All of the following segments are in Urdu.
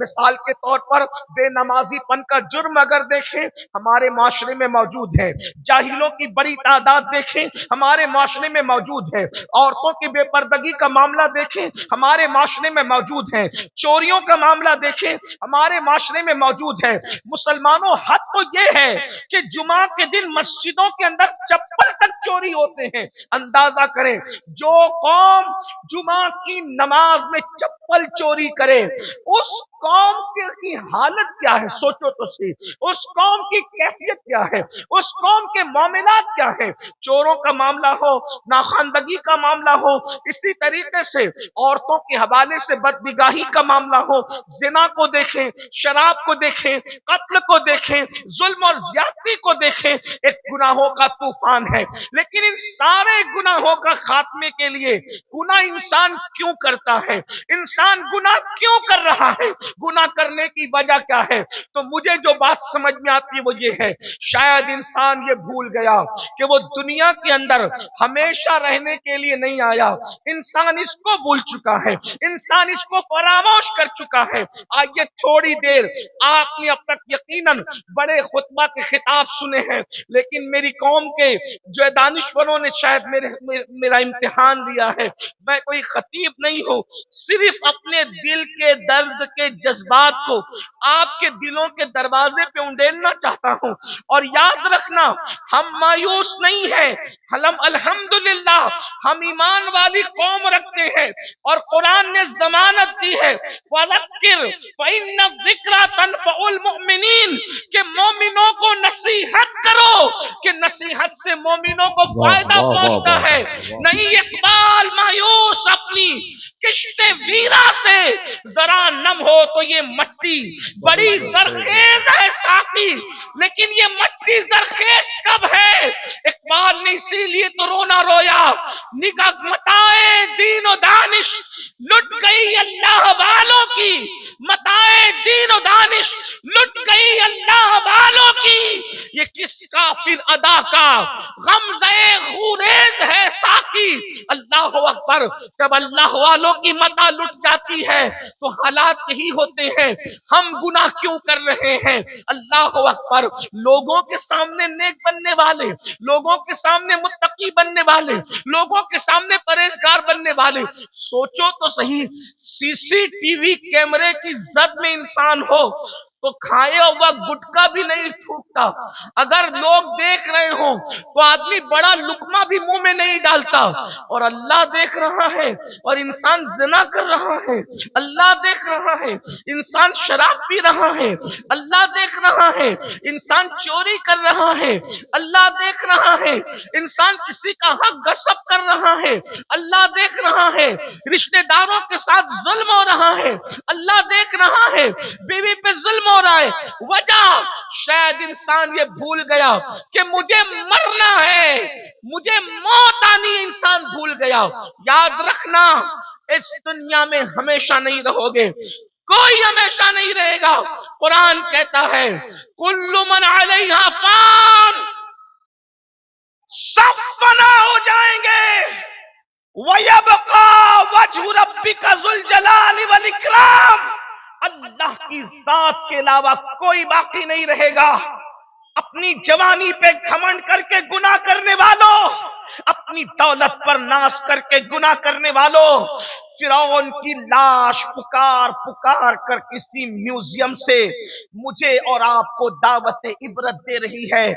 مثال کے طور پر بے نمازی پن کا جرم اگر دیکھیں ہمارے معاشرے میں موجود ہے, جاہلوں کی بڑی تعداد دیکھیں ہمارے معاشرے میں موجود ہے, عورتوں کی بے پردگی کا معاملہ دیکھیں ہمارے معاشرے میں موجود ہے, چوریوں کا معاملہ دیکھیں ہمارے معاشرے میں موجود ہے. مسلمانوں حد تو یہ ہے کہ جمعہ کے دن مسجدوں کے اندر چپل تک چوری ہوتے ہیں. اندازہ کریں جو قوم جمعہ کی نماز میں چپل چوری کرے اس قوم کی حالت کیا ہے, سوچو تو صحیح, اس قوم کی کیفیت کیا ہے, اس قوم کے معاملات کیا ہے. چوروں کا معاملہ ہو, ناخواندگی کا معاملہ ہو, اسی طریقے سے عورتوں کے حوالے سے بدنگاہی کا معاملہ ہو, زنا کو دیکھیں, شراب کو دیکھیں, قتل کو دیکھیں, ظلم اور زیادتی کو دیکھیں, ایک گناہوں کا طوفان ہے. لیکن ان سارے گناہوں کا خاتمے کے لیے گناہ انسان کیوں کرتا ہے, انسان گناہ کیوں کر رہا ہے, گناہ کرنے کی وجہ کیا ہے. تو مجھے جو بات سمجھ میں آتی ہے وہ یہ ہے, شاید انسان یہ بھول گیا کہ وہ دنیا کے اندر ہمیشہ رہنے کے لیے نہیں آیا. انسان اس کو بھول چکا ہے, انسان اس کو فراموش کر چکا ہے. آئیے تھوڑی دیر, آپ نے اب تک یقیناً بڑے خطبہ کے خطاب سنے ہیں, لیکن میری قوم کے جو دانشوروں نے شاید میرا امتحان لیا ہے. میں کوئی خطیب نہیں ہوں, صرف اپنے دل کے درد کے جذبات کو آپ کے دلوں کے دروازے پہ انڈیلنا چاہتا ہوں. اور یاد رکھنا ہم مایوس نہیں ہیں, ہم الحمدللہ ہم ایمان والی قوم رکھتے ہیں, اور قرآن نے ضمانت دی ہے وَذَكِّرْ فَإِنَّ الذِّكْرَىٰ تَنفَعُ الْمُؤْمِنِينَ کہ مومنوں کو نصیحت کرو, کہ نصیحت سے مومنوں کو فائدہ پہنچتا ہے. نہیں اقبال مایوس اپنی کشت ویرا سے ذرا نم ہو تو یہ مٹی بڑی زرخیز ہے ساقی, لیکن یہ مٹی زرخیز کب ہے. اقبال نے اسی لیے تو رونا رویا, نگاہ متائے دین و دانش لٹ گئی اللہ والوں کی, متائے دین و دانش لٹ گئی اللہ والوں کی. یہ کس کافر ادا کا غمزہ خوریز ہے ساقی. اللہ اکبر, جب اللہ والوں کی متا لٹ جاتی ہے تو حالات یہی ہوتے ہیں. ہم گناہ کیوں کر رہے ہیں, اللہ اکبر. لوگوں کے سامنے نیک بننے والے, لوگوں کے سامنے متقی بننے والے, لوگوں کے سامنے پرہیزگار بننے والے, سوچو تو صحیح, سی سی ٹی وی کیمرے کی زد میں انسان ہو تو کھائے ہوا گٹکا بھی نہیں تھوکتا. اگر لوگ دیکھ رہے ہوں تو آدمی بڑا لقمہ بھی منہ میں نہیں ڈالتا. اور اللہ دیکھ رہا ہے اور انسان زنا کر رہا ہے, اللہ دیکھ رہا ہے انسان شراب پی رہا ہے, اللہ دیکھ رہا ہے انسان چوری کر رہا ہے, اللہ دیکھ رہا ہے انسان کسی کا حق غصب کر رہا ہے, اللہ دیکھ رہا ہے رشتہ داروں کے ساتھ ظلم ہو رہا ہے, اللہ دیکھ رہا ہے بیوی پہ ظلم ہو رہا ہے. وجہ شاید انسان یہ بھول گیا کہ مجھے مرنا ہے, مجھے موت آنی ہے, انسان بھول گیا. یاد رکھنا اس دنیا میں ہمیشہ نہیں رہو گے, کوئی ہمیشہ نہیں رہے گا. قرآن کہتا ہے کل من علیہا فان, سب فنا ہو جائیں گے, وَيَبْقَى وَجْهُ رَبِّكَ ذُو الْجَلَالِ وَالْإِكْرَامِ, اللہ کی ذات کے علاوہ کوئی باقی نہیں رہے گا. اپنی جوانی پہ گھمنڈ کر کے گناہ کرنے والوں, اپنی دولت پر ناز کر کے گناہ کرنے والوں, فرعون کی لاش پکار پکار کر کسی میوزیم سے مجھے اور آپ کو دعوت عبرت دے رہی ہے.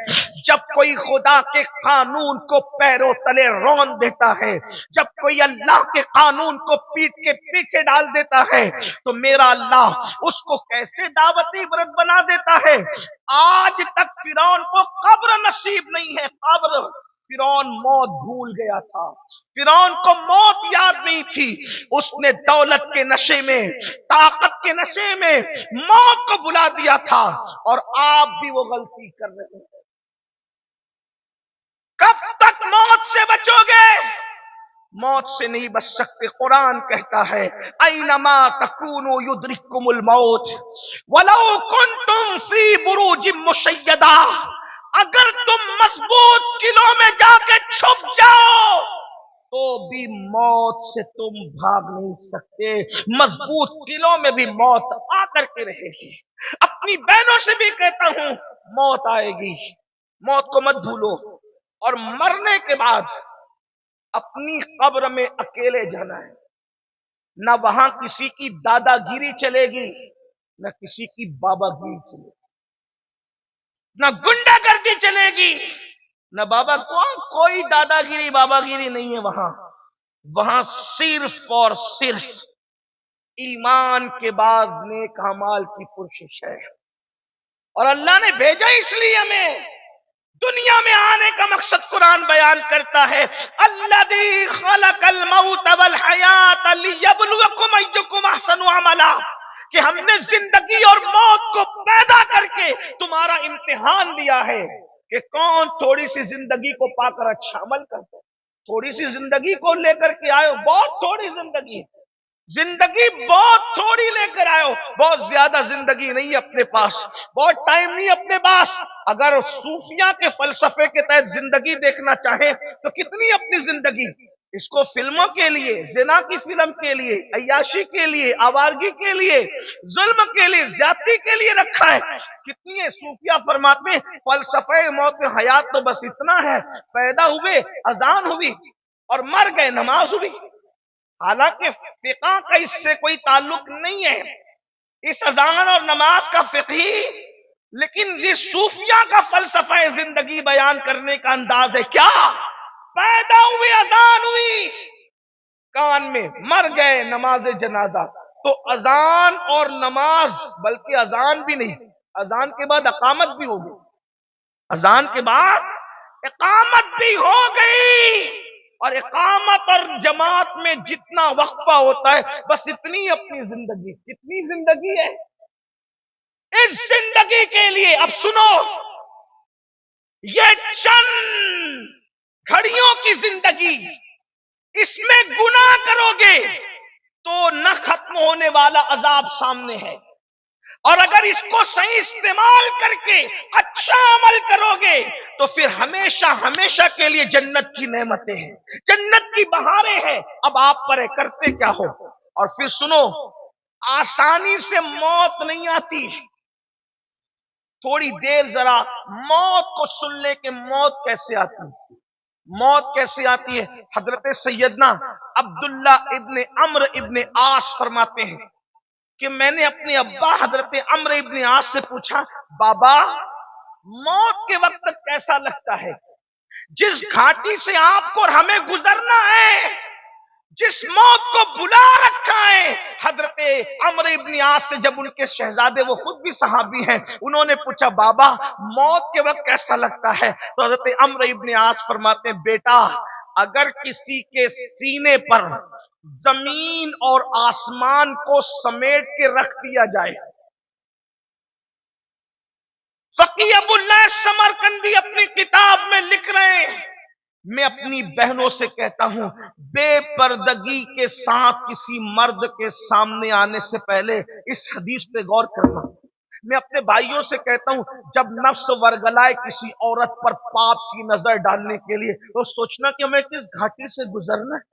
جب کوئی خدا کے قانون کو پیروں تلے رون دیتا ہے, جب کوئی اللہ کے قانون کو پیٹ کے پیچھے ڈال دیتا ہے, تو میرا اللہ اس کو کیسے دعوت عبرت بنا دیتا ہے. آج تک فرعون کو قبر نصیب نہیں ہے, قبر. فرعون موت بھول گیا تھا, فرعون کو موت یاد نہیں تھی. اس نے دولت کے نشے میں, طاقت کے نشے میں موت کو بلا دیا تھا. اور آپ بھی وہ غلطی کر رہے ہیں. کب تک موت سے بچو گے؟ موت سے نہیں بچ سکتے. قرآن کہتا ہے اینما تکونوا یدرککم الموت ولو کنتم فی بروج مشیدہ, اگر تم مضبوط قلعوں میں جا کے چھپ جاؤ تو بھی موت سے تم بھاگ نہیں سکتے. مضبوط قلعوں میں بھی موت آ کر کے رہے گی. اپنی بہنوں سے بھی کہتا ہوں موت آئے گی، موت کو مت بھولو. اور مرنے کے بعد اپنی قبر میں اکیلے جانا ہے. نہ وہاں کسی کی دادا گیری چلے گی، نہ کسی کی بابا گیری چلے گی، نہ گنڈا گردی چلے گی، نہ بابا کوئی دادا گیری بابا گیری نہیں ہے وہاں. وہاں صرف اور صرف ایمان کے بعد نیک اعمال کی پرشش ہے. اور اللہ نے بھیجا اس لیے ہمیں، دنیا میں آنے کا مقصد قرآن بیان کرتا ہے. الذی خلق الموت والحیات لیبلوکم ایکم احسن عملا، کہ ہم نے زندگی اور موت کو پیدا کر کے تمہارا امتحان لیا ہے کہ کون تھوڑی سی زندگی کو پا کر اچھا عمل کرتا ہے. تھوڑی سی زندگی کو لے کر کے آئے ہو، بہت تھوڑی زندگی ہے، زندگی بہت تھوڑی لے کر آئے ہو، بہت زیادہ زندگی نہیں اپنے پاس، بہت ٹائم نہیں اپنے پاس. اگر صوفیہ کے فلسفے کے تحت زندگی دیکھنا چاہیں تو کتنی اپنی زندگی، اس کو فلموں کے لیے، زنا کی فلم کے لیے، عیاشی کے لیے، آوارگی کے لیے، ظلم کے لیے، زیادتی کے لیے رکھا ہے. کتنی ہے. صوفیہ فرماتے ہیں فلسفہ موت حیات تو بس اتنا ہے، پیدا ہوئے اذان ہوئی اور مر گئے نماز ہوئی. حالانکہ فقہ کا اس سے کوئی تعلق نہیں ہے، اس اذان اور نماز کا فقہی، لیکن یہ صوفیہ کا فلسفہ زندگی بیان کرنے کا انداز ہے. کیا پیدا ہوئی اذان ہوئی کان میں، مر گئے نماز جنازہ. تو اذان اور نماز، بلکہ اذان بھی نہیں، اذان کے بعد اقامت بھی ہو گئی، اذان کے بعد اقامت بھی ہو گئی. اور اقامت اور جماعت میں جتنا وقفہ ہوتا ہے بس اتنی اپنی زندگی. کتنی زندگی ہے اس زندگی کے لیے؟ اب سنو، یہ چند گھڑیوں کی زندگی، اس میں گناہ کرو گے تو نہ ختم ہونے والا عذاب سامنے ہے، اور اگر اس کو صحیح استعمال کر کے اچھا عمل کرو گے تو پھر ہمیشہ ہمیشہ کے لیے جنت کی نعمتیں ہیں، جنت کی بہاریں ہیں. اب آپ پر کرتے کیا ہو؟ اور پھر سنو، آسانی سے موت نہیں آتی. تھوڑی دیر ذرا موت کو سن لے کہ موت کیسے آتی ہے. موت کیسے آتی ہے؟ حضرت سیدنا عبداللہ ابن عمرو ابن عاص فرماتے ہیں کہ میں نے اپنے ابا حضرت عمرو ابن عاص سے پوچھا، بابا موت کے وقت کیسا لگتا ہے؟ جس گھاٹی سے آپ کو اور ہمیں گزرنا ہے، جس موت کو بلا رکھا ہے. حضرت عمرو ابن عاص سے جب ان کے شہزادے، وہ خود بھی صحابی ہیں، انہوں نے پوچھا بابا موت کے وقت کیسا لگتا ہے؟ تو حضرت عمرو ابن عاص فرماتے ہیں بیٹا، اگر کسی کے سینے پر زمین اور آسمان کو سمیٹ کے رکھ دیا جائے. فقی ابو اللہ سمرقندی اپنی کتاب میں لکھ رہے ہیں، میں اپنی بہنوں سے کہتا ہوں بے پردگی کے ساتھ کسی مرد کے سامنے آنے سے پہلے اس حدیث پہ غور کرنا. میں اپنے بھائیوں سے کہتا ہوں جب نفس ورگلائے کسی عورت پر پاپ کی نظر ڈالنے کے لیے تو سوچنا کہ ہمیں کس گھاٹی سے گزرنا ہے.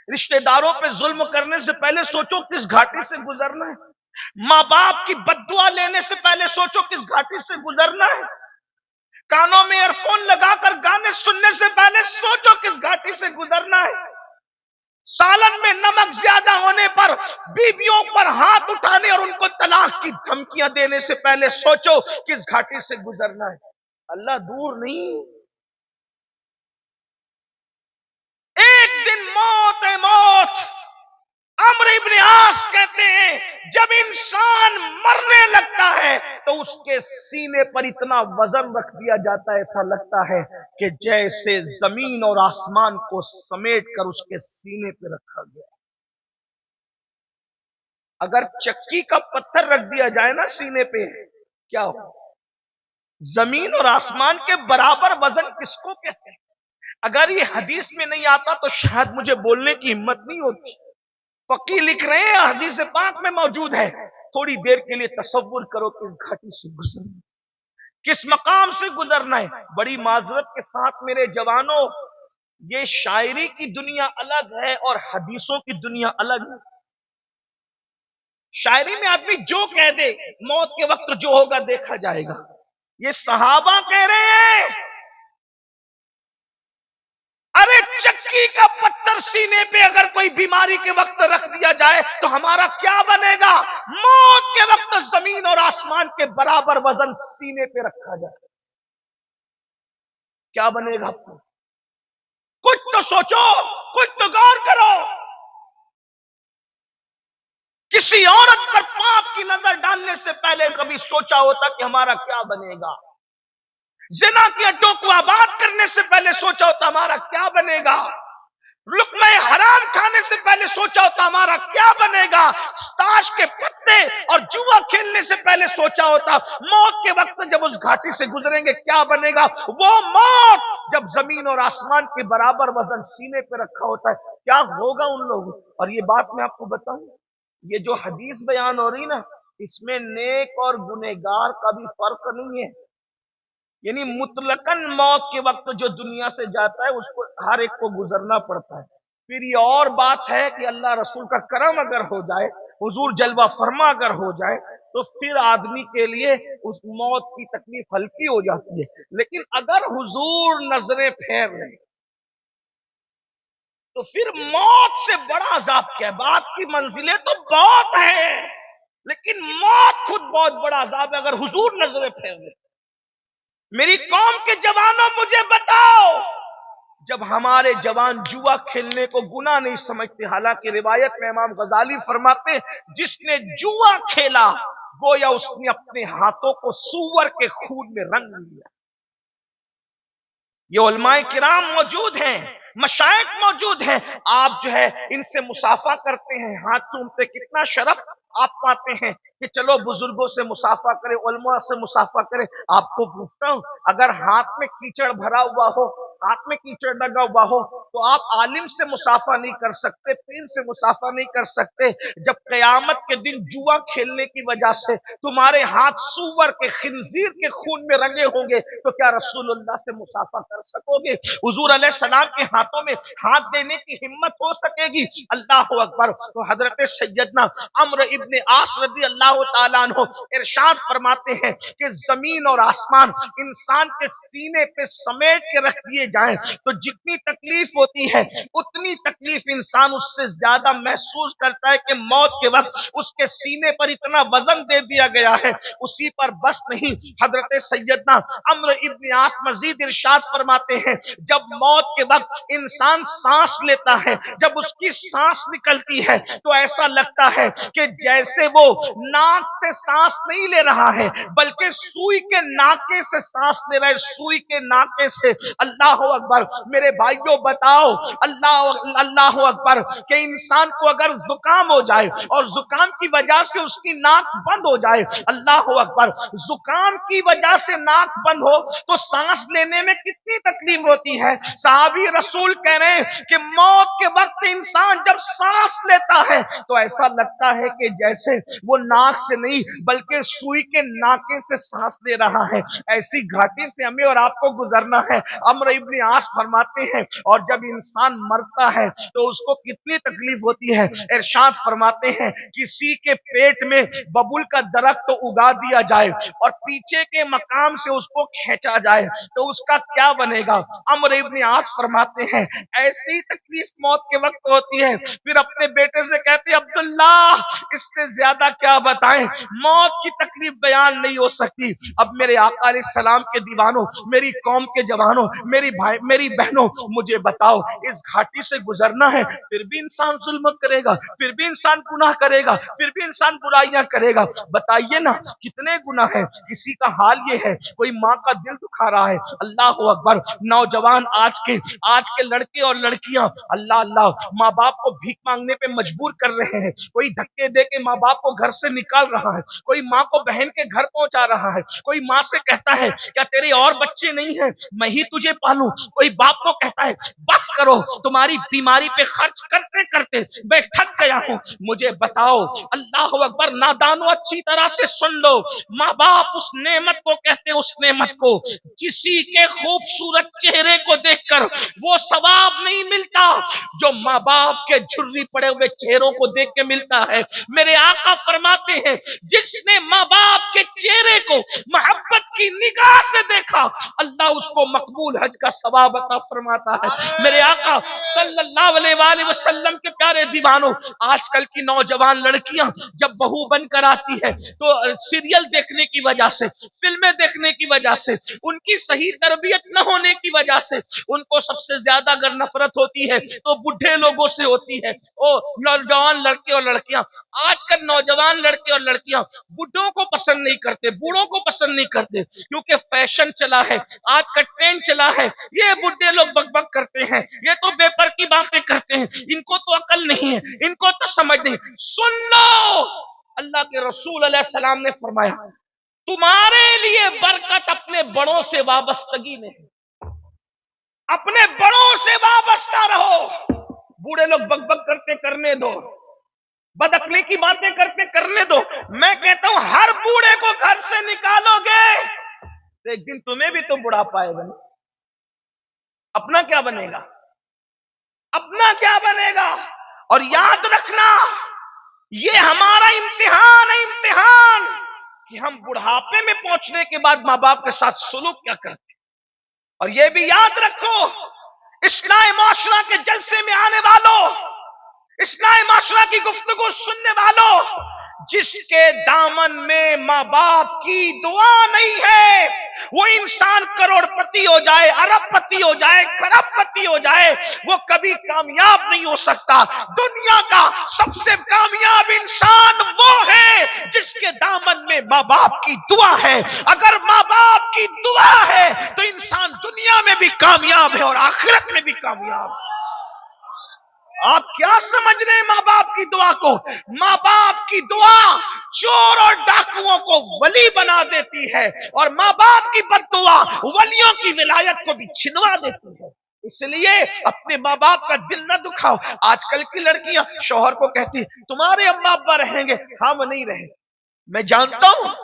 رشتہ داروں پہ ظلم کرنے سے پہلے سوچو کس گھاٹی سے گزرنا ہے. ماں باپ کی بد دعا لینے سے پہلے سوچو کس گھاٹی سے گزرنا ہے. کانوں میں ایئر فون لگا کر گانے سننے سے پہلے سوچو کس گھاٹی سے گزرنا ہے. سالن میں نمک زیادہ ہونے پر بیویوں پر ہاتھ اٹھانے اور ان کو طلاق کی دھمکیاں دینے سے پہلے سوچو کس گھاٹی سے گزرنا ہے. اللہ دور نہیں، ایک دن موت ہے موت. عمرو ابن عاص کہتے ہیں جب انسان مرنے لگتا ہے تو اس کے سینے پر اتنا وزن رکھ دیا جاتا ہے، ایسا لگتا ہے کہ جیسے زمین اور آسمان کو سمیٹ کر اس کے سینے پہ رکھا گیا. اگر چکی کا پتھر رکھ دیا جائے نا سینے پہ، کیا ہو؟ زمین اور آسمان کے برابر وزن کس کو کہتے ہیں؟ اگر یہ حدیث میں نہیں آتا تو شاید مجھے بولنے کی ہمت نہیں ہوتی. فقی لکھ رہے ہیں، حدیث پاک میں موجود ہے. تھوڑی دیر کے لیے تصور کرو کہ اس گھاٹی سے گزرنا، کس مقام سے گزرنا ہے. بڑی معذرت کے ساتھ میرے جوانوں، یہ شاعری کی دنیا الگ ہے اور حدیثوں کی دنیا الگ ہے. شاعری میں آدمی جو کہہ دے موت کے وقت جو ہوگا دیکھا جائے گا. یہ صحابہ کہہ رہے ہیں ارے چکی کا پتھر سینے پہ اگر کوئی بیماری کے وقت رکھ دیا جائے تو ہمارا کیا بنے گا؟ موت کے وقت زمین اور آسمان کے برابر وزن سینے پہ رکھا جائے کیا بنے گا؟ آپ کو کچھ تو سوچو، کچھ تو غور کرو. کسی عورت پر پاپ کی نظر ڈالنے سے پہلے کبھی سوچا ہوتا کہ ہمارا کیا بنے گا؟ زنا کے اڈوں کو آباد کرنے سے پہلے سوچا ہوتا ہمارا کیا بنے گا؟ لقمہ حرام کھانے سے پہلے سوچا ہوتا ہمارا کیا بنے گا؟ تاش کے پتے اور جوا کھیلنے سے پہلے سوچا ہوتا موت کے وقت جب اس گھاٹی سے گزریں گے کیا بنے گا؟ وہ موت جب زمین اور آسمان کے برابر وزن سینے پہ رکھا ہوتا ہے کیا ہوگا ان لوگوں؟ اور یہ بات میں آپ کو بتاؤں، یہ جو حدیث بیان ہو رہی نا، اس میں نیک اور گنہگار کا بھی فرق نہیں ہے. یعنی مطلقاً موت کے وقت جو دنیا سے جاتا ہے اس کو ہر ایک کو گزرنا پڑتا ہے. پھر یہ اور بات ہے کہ اللہ رسول کا کرم اگر ہو جائے، حضور جلوہ فرما اگر ہو جائے تو پھر آدمی کے لیے اس موت کی تکلیف ہلکی ہو جاتی ہے. لیکن اگر حضور نظریں پھیر رہے تو پھر موت سے بڑا عذاب کیا ہے؟ بات کی منزلیں تو بہت ہیں لیکن موت خود بہت بڑا عذاب ہے اگر حضور نظریں پھیر رہے. میری قوم کے جوانوں مجھے بتاؤ، جب ہمارے جوان جوا کھیلنے کو گناہ نہیں سمجھتے، حالانکہ روایت میں امام غزالی فرماتے جس نے جوا کھیلا گویا اس نے اپنے ہاتھوں کو سور کے خون میں رنگ لیا. یہ علماء کرام موجود ہیں، مشائخ موجود ہیں، آپ جو ہے ان سے مصافحہ کرتے ہیں، ہاتھ چومتے، کتنا شرف آپ پاتے ہیں کہ چلو بزرگوں سے مصافحہ کرے، علماء سے مصافحہ کرے. آپ کو پوچھتا ہوں اگر ہاتھ میں کیچڑ بھرا ہوا ہو، ہاتھ میں کیچڑ لگا ہوا ہو تو آپ عالم سے مصافحہ نہیں کر سکتے، پیر سے مصافحہ نہیں کر سکتے. جب قیامت کے دن جوا کھیلنے کی وجہ سے تمہارے ہاتھ سور کے، خنزیر کے خون میں رنگے ہوں گے تو کیا رسول اللہ سے مصافحہ کر سکو گے؟ حضور علیہ السلام کے ہاتھوں میں ہاتھ دینے کی ہمت ہو سکے گی؟ اللہ اکبر. تو حضرت سیدنا عمرو ابن عاص رضی اللہ تعالیٰ عنہ ارشاد فرماتے ہیں کہ زمین اور آسمان انسان کے سینے پہ سمیٹ کے رکھ دیے جائیں تو جتنی تکلیف ہوتی ہے اتنی تکلیف انسان اس سے زیادہ محسوس کرتا ہے کہ موت کے وقت اس کے سینے پر اتنا وزن دے دیا گیا ہے. اسی پر بس نہیں، حضرت سیدنا عمرو ابن عاص مزید ارشاد فرماتے ہیں جب موت کے وقت انسان سانس لیتا ہے، جب اس کی سانس نکلتی ہے تو ایسا لگتا ہے کہ جیسے وہ ناک سے سانس نہیں لے رہا ہے بلکہ سوئی کے ناکے سے سانس لے رہا ہے، سوئی کے ناکے سے. اللہ اکبر. میرے بھائیوں بتاؤ، اللہ اکبر، کہ انسان کو اگر زکام ہو جائے اور زکام کی وجہ سے اس کی ناک بند ہو جائے، اللہ اکبر، زکام کی وجہ سے ناک بند ہو تو سانس لینے میں کتنی تکلیف ہوتی ہے. صحابی رسول کہہ رہے ہیں کہ موت کے وقت انسان جب سانس لیتا ہے تو ایسا لگتا ہے کہ جیسے وہ ناک سے نہیں بلکہ سوئی کے ناکے سے سانس لے رہا ہے. ایسی گھاٹی سے ہمیں اور آپ کو گزرنا ہے. عمرو ابن عاص فرماتے ہیں اور جب انسان مرتا ہے تو اس کو کتنی تکلیف ہوتی ہے. ارشاد فرماتے ہیں کسی کے پیٹ میں ببول کا درخت اگا دیا جائے اور پیچھے کے مقام سے اس کو کھینچا جائے تو اس کا کیا بنے گا؟ عمرو ابن عاص فرماتے ہیں ایسی تکلیف موت کے وقت ہوتی ہے. پھر اپنے بیٹے سے کہتے ہیں عبداللہ اس سے زیادہ کیا بتائیں، موت کی تکلیف بیان نہیں ہو سکتی. اب میرے آقا علیہ السلام کے دیوانوں، میری قوم کے جوانوں، میری بھائی، میری بہنوں، مجھے بتاؤ اس گھاٹی سے گزرنا ہے پھر بھی انسان ظلم کرے گا، پھر بھی انسان گناہ کرے گا، پھر بھی انسان برائیاں کرے گا. بتائیے نا کتنے گناہ ہیں. کسی کا حال یہ ہے کوئی ماں کا دل دکھا رہا ہے، اللہ اکبر، نوجوان آج کے لڑکے اور لڑکیاں اللہ ماں باپ کو بھیک مانگنے پہ مجبور کر رہے ہیں. کوئی دھکے دے کے ماں باپ کو گھر سے نکال رہا ہے، کوئی ماں کو بہن کے گھر پہنچا رہا ہے، کوئی ماں سے کہتا ہے کیا تیرے اور بچے نہیں ہیں، میں ہی تجھے پالوں لوں. کوئی باپ کو کہتا ہے بس کرو, تمہاری بیماری پہ خرچ کرتے کرتے میں تھک گیا ہوں, مجھے بتاؤ. اللہ اکبر. نادانو اچھی طرح سے سن لو, ماں باپ اس نعمت کو کہتے ہیں, اس نعمت کو کسی کے خوبصورت چہرے کو دیکھ کر وہ ثواب نہیں ملتا جو ماں باپ کے جھری پڑے ہوئے چہروں کو دیکھ کے ملتا ہے. میرے آقا فرماتے ہیں جس نے ماں باپ کے چہرے کو محبت کی نگاہ سے دیکھا, اللہ اس کو مقبول حج کا ثواب عطا فرماتا ہے. میرے آقا صلی اللہ علیہ وآلہ وسلم کے پیارے دیوانوں, آج کل کی نوجوان لڑکیاں جب بہو بن کر آتی ہے تو سیریل دیکھنے کی وجہ سے, فلمیں دیکھنے کی وجہ سے, ان کی صحیح تربیت نہ ہونے کی وجہ سے ان کو سب سے زیادہ اگر نفرت ہوتی ہے تو بڈھے لوگوں سے ہوتی ہے. نوجوان لڑکے اور لڑکیاں, آج کل نوجوان لڑکے اور لڑکیاں بڈھوں کو پسند نہیں کرتے, بوڑھوں کو پسند نہیں کرتے, کیونکہ فیشن چلا ہے, آج کا ٹرینڈ چلا ہے. یہ بڈھے لوگ بک بک کرتے ہیں, یہ تو بے پر کی باتیں کرتے ہیں, ان کو تو عقل نہیں ہے, ان کو تو سمجھ نہیں. سن لو, اللہ کے رسول علیہ السلام نے فرمایا تمہارے لیے برکت اپنے بڑوں سے وابستگی میں ہے, اپنے بڑوں سے وابستہ رہو. بوڑھے لوگ بک بک کرتے کرنے دو, بد عقلی کی باتیں کرتے کرنے دو. میں کہتا ہوں ہر بوڑھے کو گھر سے نکالو گے تو ایک دن تمہیں بھی تو بڑھاپا آئے گا. اپنا کیا بنے گا, اپنا کیا بنے گا. اور یاد رکھنا یہ ہمارا امتحان ہے, امتحان کہ ہم بڑھاپے میں پہنچنے کے بعد ماں باپ کے ساتھ سلوک کیا کرتے ہیں. اور یہ بھی یاد رکھو, اصلاح معاشرہ کے جلسے میں آنے والوں, اصلاح معاشرہ کی گفتگو سننے والوں, جس کے دامن میں ماں باپ کی دعا نہیں ہے وہ انسان کروڑ پتی ہو جائے, ارب پتی ہو جائے, کروڑ پتی ہو جائے, وہ کبھی کامیاب نہیں ہو سکتا. دنیا کا سب سے کامیاب انسان وہ ہے جس کے دامن میں ماں باپ کی دعا ہے. اگر ماں باپ کی دعا ہے تو انسان دنیا میں بھی کامیاب ہے اور آخرت میں بھی کامیاب ہے. آپ کیا سمجھ رہے ہیں ماں باپ کی دعا کو؟ ماں باپ کی دعا چور اور ڈاکوؤں کو ولی بنا دیتی ہے, اور ماں باپ کی بد دعا ولیوں کی ولایت کو بھی چھنوا دیتی ہے. اس لیے اپنے ماں باپ کا دل نہ دکھاؤ. آج کل کی لڑکیاں شوہر کو کہتی تمہارے اما ابا رہیں گے, ہم نہیں رہیں. میں جانتا ہوں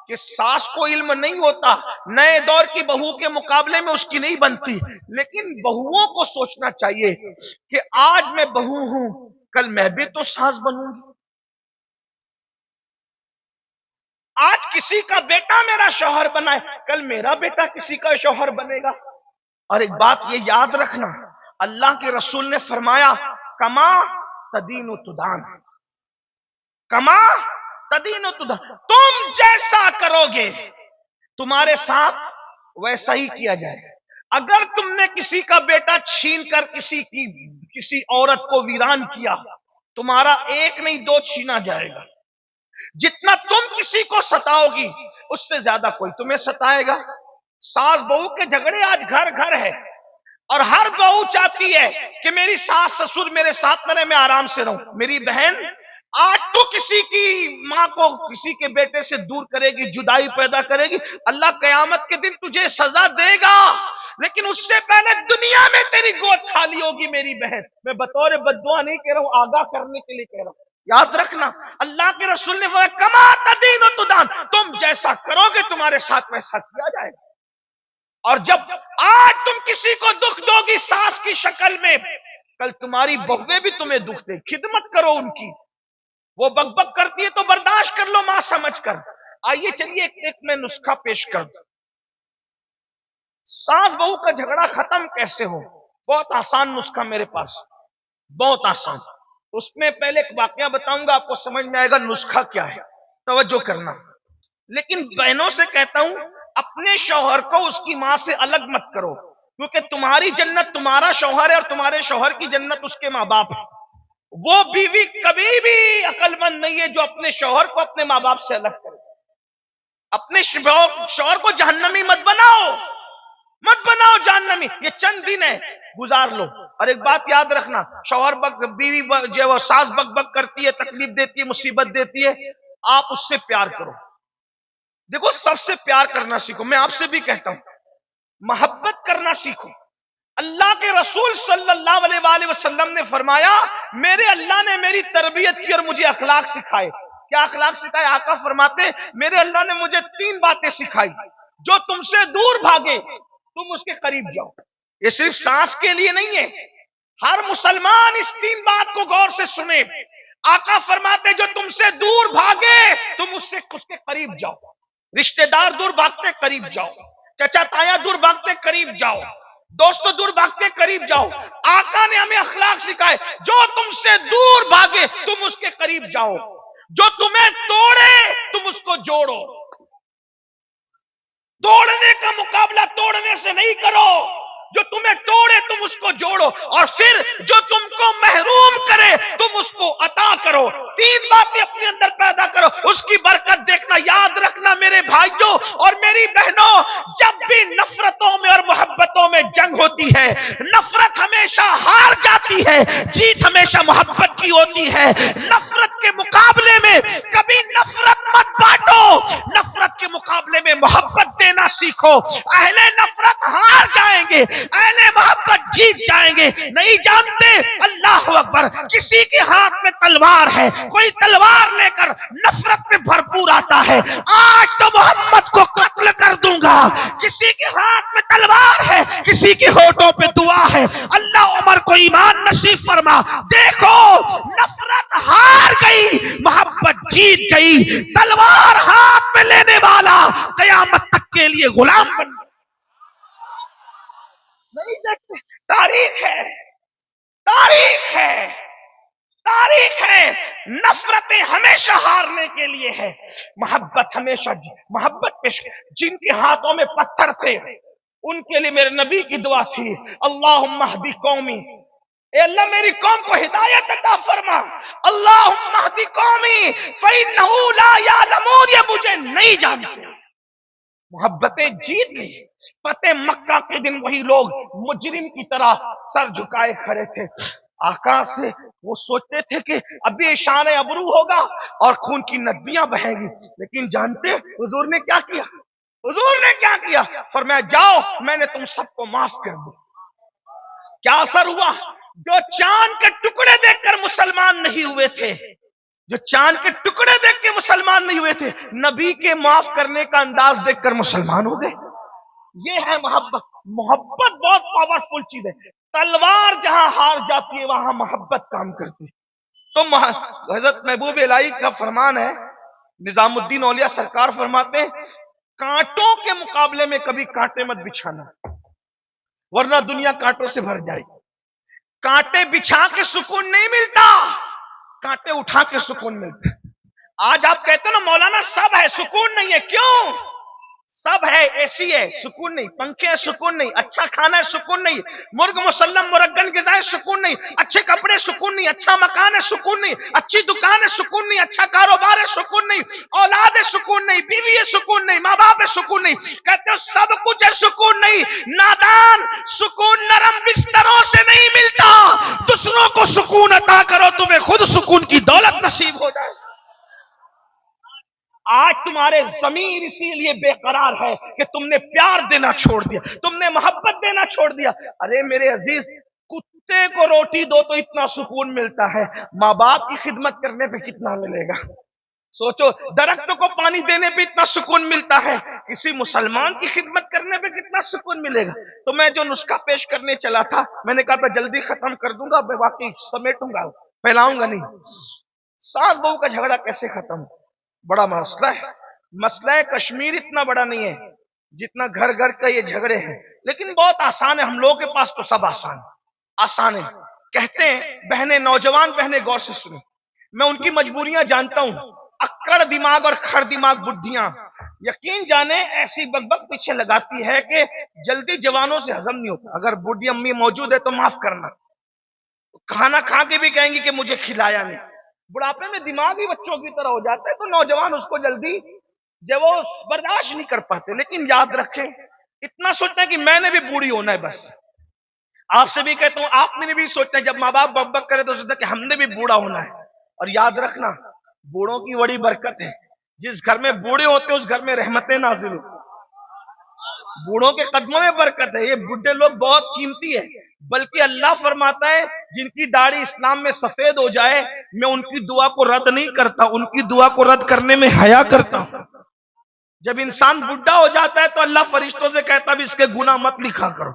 کہ ساس کو علم نہیں ہوتا, نئے دور کی بہو کے مقابلے میں اس کی نہیں بنتی, لیکن بہوؤں کو سوچنا چاہیے کہ آج میں بہو ہوں, کل میں بھی تو ساس بنوں گی. آج کسی کا بیٹا میرا شوہر بنا ہے, کل میرا بیٹا کسی کا شوہر بنے گا. اور ایک بات یہ یاد رکھنا, اللہ کے رسول نے فرمایا کما تدین و تدان, کما تدین و تدان, تم جیسا کرو گے تمہارے ساتھ ویسا ہی کیا جائے گا. اگر تم نے کسی کا بیٹا چھین کر کسی عورت کو ویران کیا, تمہارا ایک نہیں دو چھینا جائے گا. جتنا تم کسی کو ستاؤ گی اس سے زیادہ کوئی تمہیں ستائے گا. ساس بہو کے جھگڑے آج گھر گھر ہے, اور ہر بہو چاہتی ہے کہ میری ساس سسر میرے ساتھ رہے, میں آرام سے رہوں. میری بہن آج تو کسی کی ماں کو کسی کے بیٹے سے دور کرے گی, جدائی پیدا کرے گی, اللہ قیامت کے دن تجھے سزا دے گا, لیکن اس سے پہلے دنیا میں تیری گود خالی ہوگی میری بہن. میں بطور بددعا نہیں کہہ رہا ہوں, آگاہ کرنے کے لیے کہہ رہا ہوں. یاد رکھنا اللہ کے رسول نے فرمایا کما تدین و تدان, تم جیسا کرو گے تمہارے ساتھ ویسا کیا جائے گا. اور جب آج تم کسی کو دکھ دو گی ساس کی شکل میں, کل تمہاری بہویں بھی تمہیں دکھ دے, خدمت کرو ان کی. وہ بک بک کرتی ہے تو برداشت کر لو ماں سمجھ کر. آئیے چلیے ایک میں نسخہ پیش کر دوں, ساس بہو کا جھگڑا ختم کیسے ہو. بہت آسان نسخہ میرے پاس, بہت آسان. اس میں پہلے ایک واقعہ بتاؤں گا, آپ کو سمجھ میں آئے گا نسخہ کیا ہے, توجہ کرنا. لیکن بہنوں سے کہتا ہوں اپنے شوہر کو اس کی ماں سے الگ مت کرو, کیونکہ تمہاری جنت تمہارا شوہر ہے اور تمہارے شوہر کی جنت اس کے ماں باپ ہے. وہ بیوی کبھی بھی عقل مند نہیں ہے جو اپنے شوہر کو اپنے ماں باپ سے الگ کرے. اپنے شوہر کو جہنمی مت بناؤ, مت بناؤ جہنمی. یہ چند دن ہے, گزار لو. اور ایک بات یاد رکھنا, شوہر بیوی جو ساس بک بک کرتی ہے, تکلیف دیتی ہے, مصیبت دیتی ہے, آپ اس سے پیار کرو. دیکھو سب سے پیار کرنا سیکھو. میں آپ سے بھی کہتا ہوں محبت کرنا سیکھو. اللہ کے رسول صلی اللہ علیہ وآلہ وسلم نے فرمایا میرے اللہ نے میری تربیت کی اور مجھے اخلاق سکھائے. کیا اخلاق سکھائے؟ آقا فرماتے میرے اللہ نے مجھے 3 باتیں سکھائی. جو تم سے دور بھاگے تم اس کے قریب جاؤ. یہ صرف سانس کے لیے نہیں ہے، ہر مسلمان اس 3 بات کو غور سے سنے. آقا فرماتے جو تم سے دور بھاگے تم اس کے قریب جاؤ. رشتہ دار دور بھاگتے قریب جاؤ، چچا تایا دور بھاگتے قریب جاؤ، دوستوں دور بھاگتے قریب جاؤ. آقا نے ہمیں اخلاق سکھائے جو تم سے دور بھاگے تم اس کے قریب جاؤ، جو تمہیں توڑے تم اس کو جوڑو. توڑنے کا مقابلہ توڑنے سے نہیں کرو، جو تمہیں توڑے تم اس کو جوڑو، اور پھر جو تم کو محروم کرے تم اس کو عطا کرو. 3 باتیں اپنے اندر پیدا کرو، اس کی برکت دیکھنا. یاد رکھنا میرے بھائیوں اور میری بہنوں، جب بھی نفرتوں میں اور محبتوں میں جنگ ہوتی ہے نفرت ہمیشہ ہار جاتی ہے، جیت ہمیشہ محبت کی ہوتی ہے. نفرت کے مقابلے میں کبھی نفرت مت بانٹو، نفرت کے مقابلے میں محبت دینا سیکھو. اہل نفرت ہار جائیں گے، اہل محبت جیت جائیں گے. نہیں جانتے اللہ اکبر کسی کے ہاتھ میں تلوار ہے، کوئی تلوار لے کر نفرت میں بھرپور آتا ہے، آج تو محمد کو قتل کر دوں گا. کسی کے ہاتھ میں تلوار ہے، کسی کے ہونٹوں پہ دعا ہے. اللہ عمر کو ایمان نصیب فرما. دیکھو نفرت ہار گئی، محبت جیت گئی. تلوار ہاتھ میں لینے والا قیامت تک کے لیے غلام بن نہیں دیکھتے. تاریخ ہے، تاریخ ہے، تاریخ ہے. نفرتیں ہمیشہ ہارنے کے لیے ہے، محبت ہمیشہ محبت پیش. جن کے ہاتھوں میں پتھر تھے ان کے لیے میرے نبی کی دعا تھی اللہم اہدی قومی، اے اللہ میری قوم کو ہدایت عطا فرما. اللہم اہدی قومی فإنہم لا یعلمون، یہ مجھے نہیں جانتے. محبتیں جیت لی. فتح مکہ کے دن وہی لوگ مجرم کی طرح سر جھکائے کھڑے تھے. آقا سے وہ سوچتے تھے کہ ابھی شان ابرو ہوگا اور خون کی ندیاں بہیں گی، لیکن جانتے حضور نے کیا کیا؟ حضور نے کیا کیا؟ فرمایا جاؤ میں نے تم سب کو معاف کر دیا. کیا اثر ہوا؟ جو چاند کے ٹکڑے دیکھ کر مسلمان نہیں ہوئے تھے، جو چاند کے ٹکڑے دیکھ کے مسلمان نہیں ہوئے تھے، نبی کے معاف کرنے کا انداز دیکھ کر مسلمان ہو گئے. یہ ہے محبت. محبت بہت پاورفل چیز ہے. تلوار جہاں ہار جاتی ہے وہاں محبت کام کرتی ہے. تو حضرت محبوب الہی کا فرمان ہے، نظام الدین اولیاء سرکار فرماتے ہیں کانٹوں کے مقابلے میں کبھی کانٹے مت بچھانا، ورنہ دنیا کانٹوں سے بھر جائے گی. کانٹے بچھا کے سکون نہیں ملتا، کانٹے اٹھا کے سکون ملتا ہے. آج آپ کہتے ہیں نا مولانا سب ہے سکون نہیں ہے. کیوں؟ سب ہے، اے سی ہے سکون نہیں، پنکھے ہیں سکون نہیں، اچھا کھانا ہے سکون نہیں، مرغ مسلم مرگن غذائیں سکون نہیں، اچھے کپڑے سکون نہیں، اچھا مکان ہے سکون نہیں، اچھی دکان ہے سکون نہیں، اچھا کاروبار ہے سکون نہیں، اولاد ہے سکون نہیں، بیوی ہے سکون نہیں، ماں باپ ہے سکون نہیں. کہتے ہو سب کچھ ہے سکون نہیں. نادان، سکون نرم بستروں سے نہیں ملتا. دوسروں کو سکون عطا کرو تمہیں خود سکون کی دولت نصیب ہو جائے. آج تمہارے ضمیر اسی لیے بے قرار ہے کہ تم نے پیار دینا چھوڑ دیا، تم نے محبت دینا چھوڑ دیا. ارے میرے عزیز کتے کو روٹی دو تو اتنا سکون ملتا ہے، ماں باپ کی خدمت کرنے پہ کتنا ملے گا؟ سوچو. درختوں کو پانی دینے پہ اتنا سکون ملتا ہے، کسی مسلمان کی خدمت کرنے پہ کتنا سکون ملے گا؟ تو میں جو نسخہ پیش کرنے چلا تھا میں نے کہا تھا جلدی ختم کر دوں گا، میں واقعی سمیٹوں گا، پھیلاؤں گا نہیں. ساس بہو کا جھگڑا کیسے ختم؟ بڑا مسئلہ ہے. مسئلہ کشمیر اتنا بڑا نہیں ہے جتنا گھر گھر کا یہ جھگڑے ہیں، لیکن بہت آسان ہے. ہم لوگوں کے پاس تو سب آسان ہے. کہتے ہیں بہنیں، نوجوان بہنیں غور سے سنیں، میں ان کی مجبوریاں جانتا ہوں. اکڑ دماغ اور کھڑ دماغ بڈھیاں یقین جانے ایسی بک پیچھے لگاتی ہے کہ جلدی جوانوں سے ہضم نہیں ہوتا. اگر بڈھی امی موجود ہے تو معاف کرنا، کھانا کھا کے بھی کہیں گی کہ مجھے کھلایا نہیں. بڑھاپے میں دماغ ہی بچوں کی طرح ہو جاتا ہے تو نوجوان اس کو جلدی جب وہ برداشت نہیں کر پاتے. لیکن یاد رکھیں اتنا سوچنا ہے کہ میں نے بھی بوڑھی ہونا ہے. بس آپ سے بھی کہتا ہوں آپ نے بھی سوچنا ہے جب ماں باپ بک کرے تو سوچنا کہ ہم نے بھی بوڑھا ہونا ہے. اور یاد رکھنا بوڑھوں کی بڑی برکت ہے، جس گھر میں بوڑھے ہوتے اس گھر میں رحمتیں نازل ہوتی. بوڑھوں کے قدموں میں برکت ہے. یہ بڈھے لوگ بہت قیمتی ہے. بلکہ اللہ فرماتا ہے جن کی داڑھی اسلام میں سفید ہو جائے میں ان کی دعا کو رد نہیں کرتا, ان کی دعا کو رد کرنے میں حیا کرتا ہوں. جب انسان بڈھا ہو جاتا ہے تو اللہ فرشتوں سے کہتا بھی اس کے گناہ مت لکھا کرو.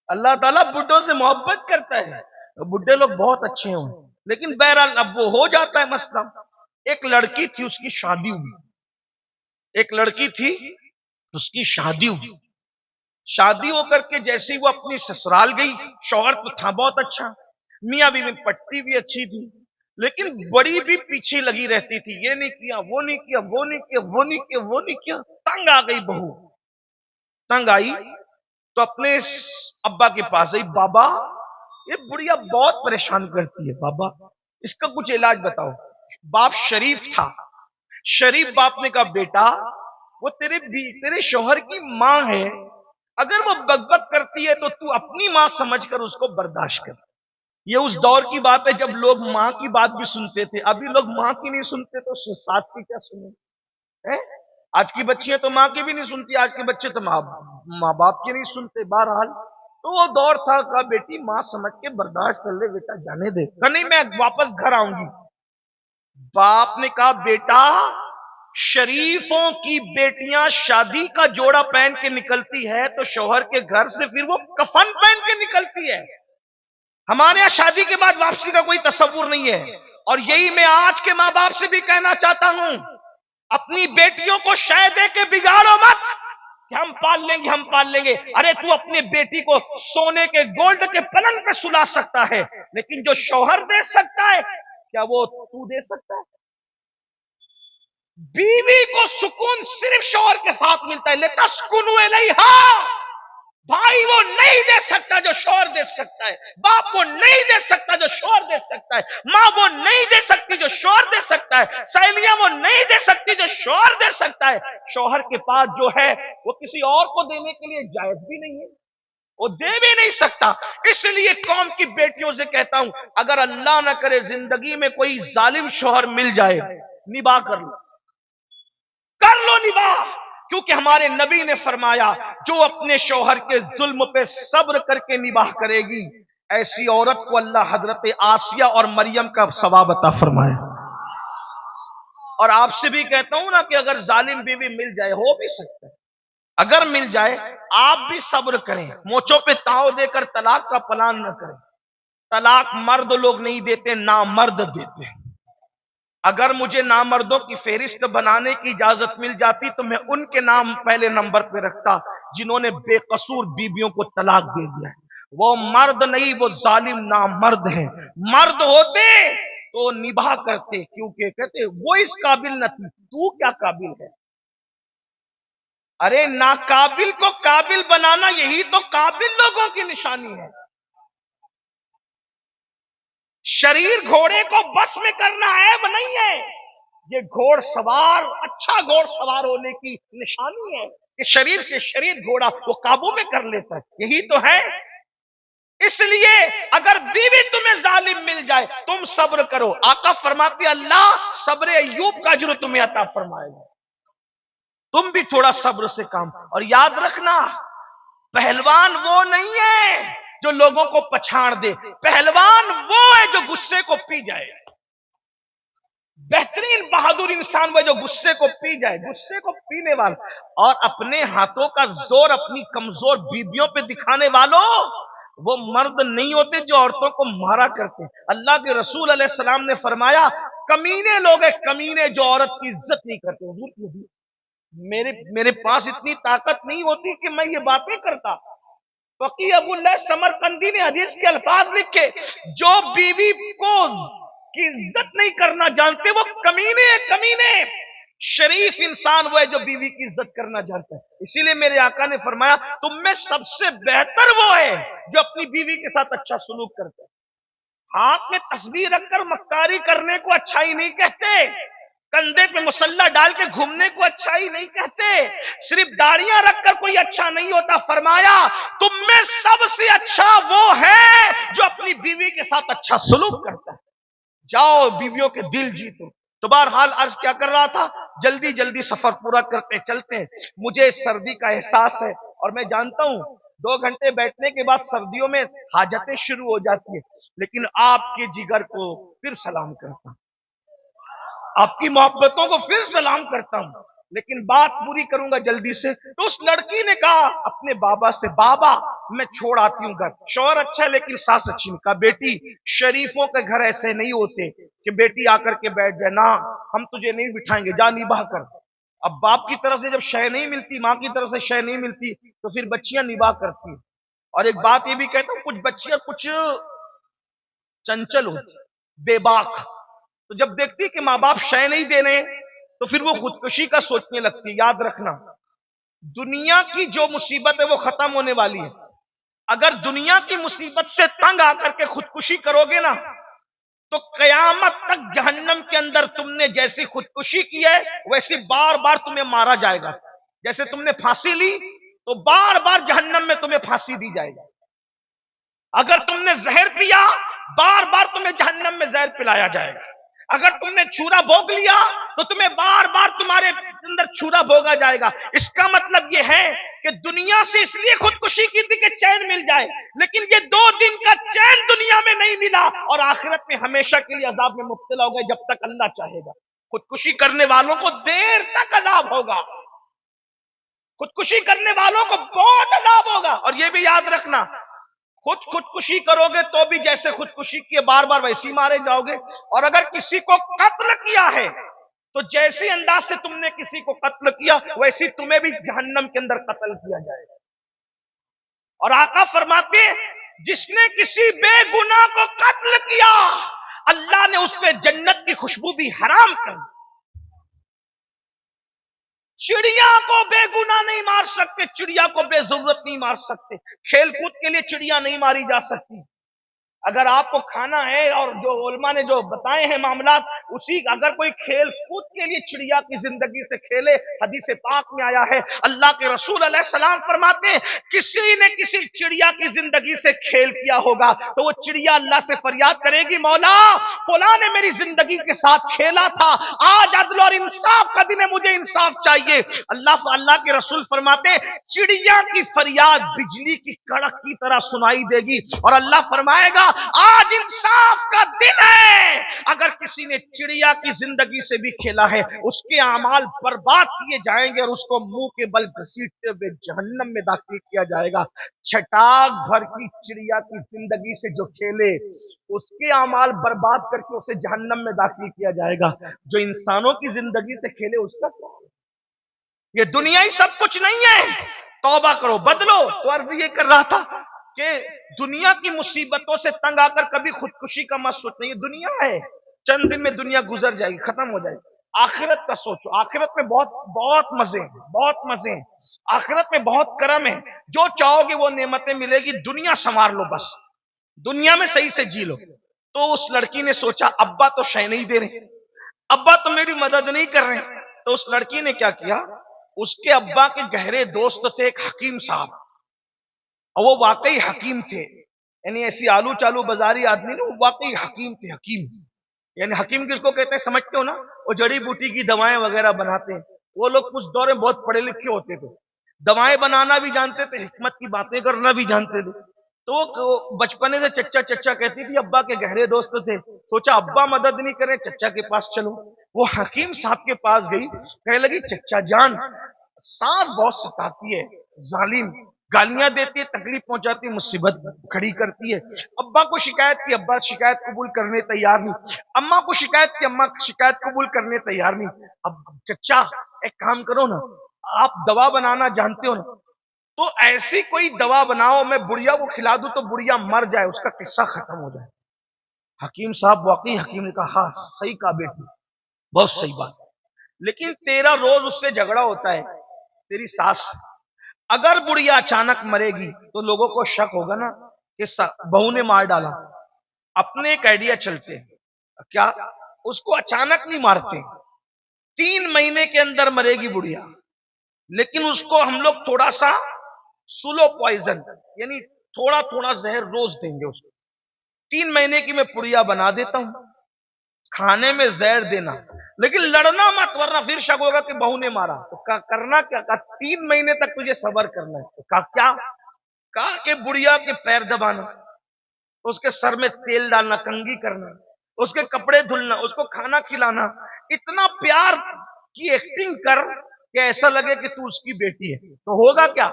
اللہ تعالیٰ بڈھوں سے محبت کرتا ہے. بڈھے لوگ بہت اچھے ہوں, لیکن بہرحال اب وہ ہو جاتا ہے مسئلہ. ایک لڑکی تھی, اس کی شادی ہوئی. ایک لڑکی تھی, اس کی شادی ہوئی. شادی ہو کر کے جیسے ہی وہ اپنی سسرال گئی, شوہر تو تھا بہت اچھا, میاں بیوی میں پٹتی بھی اچھی تھی, لیکن بڑی بھی پیچھے لگی رہتی تھی. یہ نہیں کیا, وہ نہیں کیا, وہ نہیں کیا, وہ نہیں کیا, وہ نہیں کیا. تنگ آ گئی بہو. تنگ آئی تو اپنے ابا کے پاس آئی, بابا یہ بڑھیا بہت پریشان کرتی ہے, بابا اس کا کچھ علاج بتاؤ. باپ شریف تھا. شریف باپ نے کہا بیٹا وہ تیرے شوہر کی ماں ہے, اگر وہ بک بک کرتی ہے تو تو اپنی ماں سمجھ کر اس کو برداشت کر. یہ اس دور کی بات ہے جب لوگ ماں کی بات بھی سنتے تھے. ابھی لوگ ماں کی نہیں سنتے تو ساس کی کیا سنیں. آج کی بچیاں تو ماں کی بھی نہیں سنتی, آج کے بچے تو ماں باپ کی نہیں سنتے. بہرحال تو وہ دور تھا, کہا بیٹی ماں سمجھ کے برداشت کر لے بیٹا, جانے دے. کہ نہیں میں واپس گھر آؤں گی. باپ نے کہا بیٹا شریفوں کی بیٹیاں شادی کا جوڑا پہن کے نکلتی ہے تو شوہر کے گھر سے پھر وہ کفن پہن کے نکلتی ہے. ہمارے یہاں شادی کے بعد واپسی کا کوئی تصور نہیں ہے. اور یہی میں آج کے ماں باپ سے بھی کہنا چاہتا ہوں, اپنی بیٹیوں کو شے دے کے بگاڑو مت کہ ہم پال لیں گے, ہم پال لیں گے. ارے تو اپنی بیٹی کو سونے کے گولڈ کے پلنگ پہ سلا سکتا ہے, لیکن جو شوہر دے سکتا ہے کیا وہ تو دے سکتا ہے؟ بیوی کو سکون صرف شوہر کے ساتھ ملتا ہے. لِتَسْكُنُوا إِلَيْهَا. بھائی وہ نہیں دے سکتا جو شوہر دے سکتا ہے, باپ وہ نہیں دے سکتا جو شوہر دے سکتا ہے, ماں وہ نہیں دے سکتی جو شوہر دے سکتا ہے, سہیلیاں وہ نہیں دے سکتی جو شوہر دے سکتا ہے. شوہر کے پاس جو ہے وہ کسی اور کو دینے کے لیے جائز بھی نہیں ہے, وہ دے بھی نہیں سکتا. اس لیے قوم کی بیٹیوں سے کہتا ہوں, اگر اللہ نہ کرے زندگی میں کوئی ظالم شوہر مل جائے, نباہ کر لو, کر لو نباہ. کیونکہ ہمارے نبی نے فرمایا جو اپنے شوہر کے ظلم پہ صبر کر کے نباہ کرے گی, ایسی عورت کو اللہ حضرت آسیہ اور مریم کا ثواب عطا فرمائے. اور آپ سے بھی کہتا ہوں نا کہ اگر ظالم بیوی مل جائے, ہو بھی سکتا ہے, اگر مل جائے آپ بھی صبر کریں, موچوں پہ تاؤ دے کر طلاق کا پلان نہ کریں. طلاق مرد لوگ نہیں دیتے, نامرد دیتے ہیں. اگر مجھے نامردوں کی فہرست بنانے کی اجازت مل جاتی تو میں ان کے نام پہلے نمبر پہ رکھتا جنہوں نے بے قصور بیویوں کو طلاق دے دیا ہے. وہ مرد نہیں, وہ ظالم نامرد ہیں. مرد ہوتے تو نباہ کرتے, کیونکہ کہتے وہ اس قابل نہ تھی, تو کیا قابل ہے. ارے ناقابل کو قابل بنانا یہی تو قابل لوگوں کی نشانی ہے. شریر گھوڑے کو بس میں کرنا عیب نہیں ہے, یہ گھوڑ سوار اچھا گھوڑ سوار ہونے کی نشانی ہے کہ شریر سے شریر گھوڑا وہ قابو میں کر لیتا ہے. یہی تو ہے. اس لیے اگر بیوی تمہیں ظالم مل جائے تم صبر کرو. آقا فرماتے اللہ صبر ایوب کا اجر تمہیں عطا فرمائے گا. تم بھی تھوڑا صبر سے کام. اور یاد رکھنا پہلوان وہ نہیں ہے جو لوگوں کو پچھاڑ دے, پہلوان وہ ہے جو غصے کو پی جائے. بہترین بہادر انسان وہ جو غصے کو پی جائے, غصے کو پینے والا. اور اپنے ہاتھوں کا زور اپنی کمزور بیویوں پہ دکھانے والوں وہ مرد نہیں ہوتے جو عورتوں کو مارا کرتے. اللہ کے رسول علیہ السلام نے فرمایا کمینے لوگ ہیں, کمینے جو عورت کی عزت نہیں کرتے. حضور میرے پاس اتنی طاقت نہیں ہوتی کہ میں یہ باتیں کرتا. فقی ابو اللہ سمرقندی نے حدیث کے الفاظ لکھے, جو بیوی کو کی عزت نہیں کرنا جانتے وہ کمینے. کمینے شریف انسان وہ ہے جو بیوی کی عزت کرنا جانتا ہے. اسی لیے میرے آقا نے فرمایا تم میں سب سے بہتر وہ ہے جو اپنی بیوی کے ساتھ اچھا سلوک کرتا ہے. ہاتھ میں تسبیح رکھ کر مکاری کرنے کو اچھائی نہیں کہتے, کندھے پہ مسلح ڈال کے گھومنے کو اچھائی نہیں کہتے, صرف داڑیاں رکھ کر کوئی اچھا نہیں ہوتا. فرمایا تم میں سب سے اچھا وہ ہے جو اپنی بیوی کے ساتھ اچھا سلوک کرتا ہے. جاؤ بیویوں کے دل جیتو. تو بہرحال عرض کیا کر رہا تھا، جلدی جلدی سفر پورا کرتے چلتے ہیں، مجھے سردی کا احساس ہے اور میں جانتا ہوں 2 گھنٹے بیٹھنے کے بعد سردیوں میں حاجتیں شروع ہو جاتی ہیں، لیکن آپ کے جگر کو پھر سلام کرتا ہوں، آپ کی محبتوں کو پھر سلام کرتا ہوں، لیکن بات پوری کروں گا جلدی سے۔ تو اس لڑکی نے کہا اپنے بابا سے، بابا میں چھوڑ آتی ہوں گھر، شوہر اچھا ہے لیکن ساس اچھی نہیں۔ کہا بیٹی شریفوں کے گھر ایسے نہیں ہوتے کہ بیٹی آ کر کے بیٹھ جائے، نہ ہم تجھے نہیں بٹھائیں گے، جا نباہ کر۔ اب باپ کی طرف سے جب شے نہیں ملتی، ماں کی طرف سے شے نہیں ملتی، تو پھر بچیاں نباہ کرتی ہیں۔ اور ایک بات یہ بھی کہتا ہوں، کچھ بچیاں کچھ چنچل ہوتی، بے باک، تو جب دیکھتی کہ ماں باپ شے نہیں دے رہے تو پھر وہ خودکشی کا سوچنے لگتی۔ یاد رکھنا دنیا کی جو مصیبت ہے وہ ختم ہونے والی ہے، اگر دنیا کی مصیبت سے تنگ آ کر کے خودکشی کرو گے نا تو قیامت تک جہنم کے اندر تم نے جیسی خودکشی کی ہے ویسی بار بار تمہیں مارا جائے گا، جیسے تم نے پھانسی لی تو بار بار جہنم میں تمہیں پھانسی دی جائے گی، اگر تم نے زہر پیا بار بار تمہیں جہنم میں زہر پلایا جائے گا، اگر تم نے چھورا بھوگ لیا تو تمہیں بار بار تمہارے اندر چھورا بھوگا جائے گا۔ اس کا مطلب یہ ہے کہ دنیا سے اس لیے خودکشی کی تھی کہ چین مل جائے، لیکن یہ 2 دن کا چین دنیا میں نہیں ملا اور آخرت میں ہمیشہ کے لیے عذاب میں مبتلا ہو گئے جب تک اللہ چاہے گا۔ خودکشی کرنے والوں کو دیر تک عذاب ہوگا، خودکشی کرنے والوں کو بہت عذاب ہوگا، اور یہ بھی یاد رکھنا خودکشی کرو گے تو بھی جیسے خودکشی کیے بار بار ویسی مارے جاؤ گے، اور اگر کسی کو قتل کیا ہے تو جیسی انداز سے تم نے کسی کو قتل کیا ویسی تمہیں بھی جہنم کے اندر قتل کیا جائے گا۔ اور آقا فرماتے ہیں جس نے کسی بے گناہ کو قتل کیا اللہ نے اس پہ جنت کی خوشبو بھی حرام کر دی۔ چڑیا کو بے گناہ نہیں مار سکتے، چڑیا کو بے ضرورت نہیں مار سکتے، کھیل کود کے لیے چڑیا نہیں ماری جا سکتی۔ اگر آپ کو کھانا ہے اور جو علماء نے جو بتائے ہیں معاملات اسی، اگر کوئی کھیل کود کے لیے چڑیا کی زندگی سے کھیلے، حدیث پاک میں آیا ہے اللہ کے رسول علیہ السلام فرماتے ہیں کسی نے کسی چڑیا کی زندگی سے کھیل کیا ہوگا تو وہ چڑیا اللہ سے فریاد کرے گی مولا فلاں نے میری زندگی کے ساتھ کھیلا تھا، آج عدل اور انصاف کا دن ہے، مجھے انصاف چاہیے۔ اللہ کے رسول فرماتے ہیں چڑیا کی فریاد بجلی کی کڑک کی طرح سنائی دے گی، اور اللہ فرمائے گا آج انصاف کا دن ہے، اگر کسی نے چڑیا کی زندگی سے بھی کھیلا ہے اس کے اعمال برباد کیے جائیں گے اور اس کو منہ کے بل گھسیٹتے ہوئے جہنم میں داخل کیا جائے گا۔ چھٹاک بھر کی چڑیا کی زندگی سے جو کھیلے اس کے اعمال برباد کر کے اسے جہنم میں داخل کیا جائے گا، جو انسانوں کی زندگی سے کھیلے اس کا کیا؟ یہ دنیا ہی سب کچھ نہیں ہے، توبہ کرو بدلو۔ تو عرض یہ کر رہا تھا کہ دنیا کی مصیبتوں سے تنگ آ کر کبھی خودکشی کا مت سوچ نہیں، دنیا ہے چند دن میں دنیا گزر جائے گی، ختم ہو جائے گی۔ آخرت کا سوچو، آخرت میں بہت بہت مزے ہیں، بہت مزے ہیں، آخرت میں بہت کرم ہے، جو چاہو گے وہ نعمتیں ملے گی، دنیا سنوار لو، بس دنیا میں صحیح سے جی لو۔ تو اس لڑکی نے سوچا ابا تو شے نہیں دے رہے، ابا تو میری مدد نہیں کر رہے، تو اس لڑکی نے کیا کیا، اس کے ابا کے گہرے دوست تھے ایک حکیم صاحب، اور وہ واقعی حکیم تھے، یعنی ایسی آلو چالو بازاری آدمی نہیں، وہ واقعی حکیم تھے، حکیم، یعنی حکیم کس کو کہتے ہیں سمجھتے ہو نا، وہ جڑی بوٹی کی دوائیں وغیرہ بناتے ہیں، وہ لوگ اس دور میں بہت پڑھے لکھے ہوتے تھے، دوائیں بنانا بھی جانتے تھے، حکمت کی باتیں کرنا بھی جانتے تھے۔ تو وہ بچپنے سے چچا چچا کہتی تھی، ابا کے گہرے دوست تھے، سوچا ابا مدد نہیں کرے چچا کے پاس چلو، وہ حکیم صاحب کے پاس گئی، کہنے لگی چچا جان ساس بہت ستاتی ہے، ظالم، گالیاں دیتی ہے، تکلیف پہنچاتی ہے، مصیبت کھڑی کرتی ہے۔ ابا کو شکایت کی، ابا شکایت قبول کرنے تیار نہیں، اماں کو شکایت کی، اماں شکایت قبول کرنے تیار نہیں۔ اب چچا ایک کام کرو نا، آپ دوا بنانا جانتے ہو نا، تو ایسی کوئی دوا بناؤ میں بڑھیا کو کھلا دوں تو بڑھیا مر جائے، اس کا قصہ ختم ہو جائے۔ حکیم صاحب واقعی حکیم نے کہا ہاں صحیح کہا بیٹی، بہت صحیح بات، لیکن تیرا روز اس سے جھگڑا ہوتا ہے، تیری ساس، اگر بڑھیا اچانک مرے گی تو لوگوں کو شک ہوگا نا کہ بہو نے مار ڈالا، اپنے ایک آئیڈیا چلتے ہیں، کیا اس کو اچانک نہیں مارتے، 3 مہینے کے اندر مرے گی بڑھیا، لیکن اس کو ہم لوگ تھوڑا سا سلو پوائزن یعنی تھوڑا تھوڑا زہر روز دیں گے اس کو، 3 مہینے کی میں پڑیا بنا دیتا ہوں، کھانے میں زہر دینا، لیکن لڑنا مت ورنہ پھر شک ہوگا کہ بہو نے مارا۔ تو کرنا کیا؟ کہا 3 مہینے تک تجھے صبر کرنا ہے۔ تو کہا کیا؟ کہا کہ بڑھیا کے پیر دبانا، اس کے سر میں تیل ڈالنا، کنگھی کرنا، اس کے کپڑے دھلنا، اس کو کھانا کھلانا، اتنا پیار کی ایکٹنگ کر کہ ایسا لگے کہ تو اس کی بیٹی ہے۔ تو ہوگا کیا؟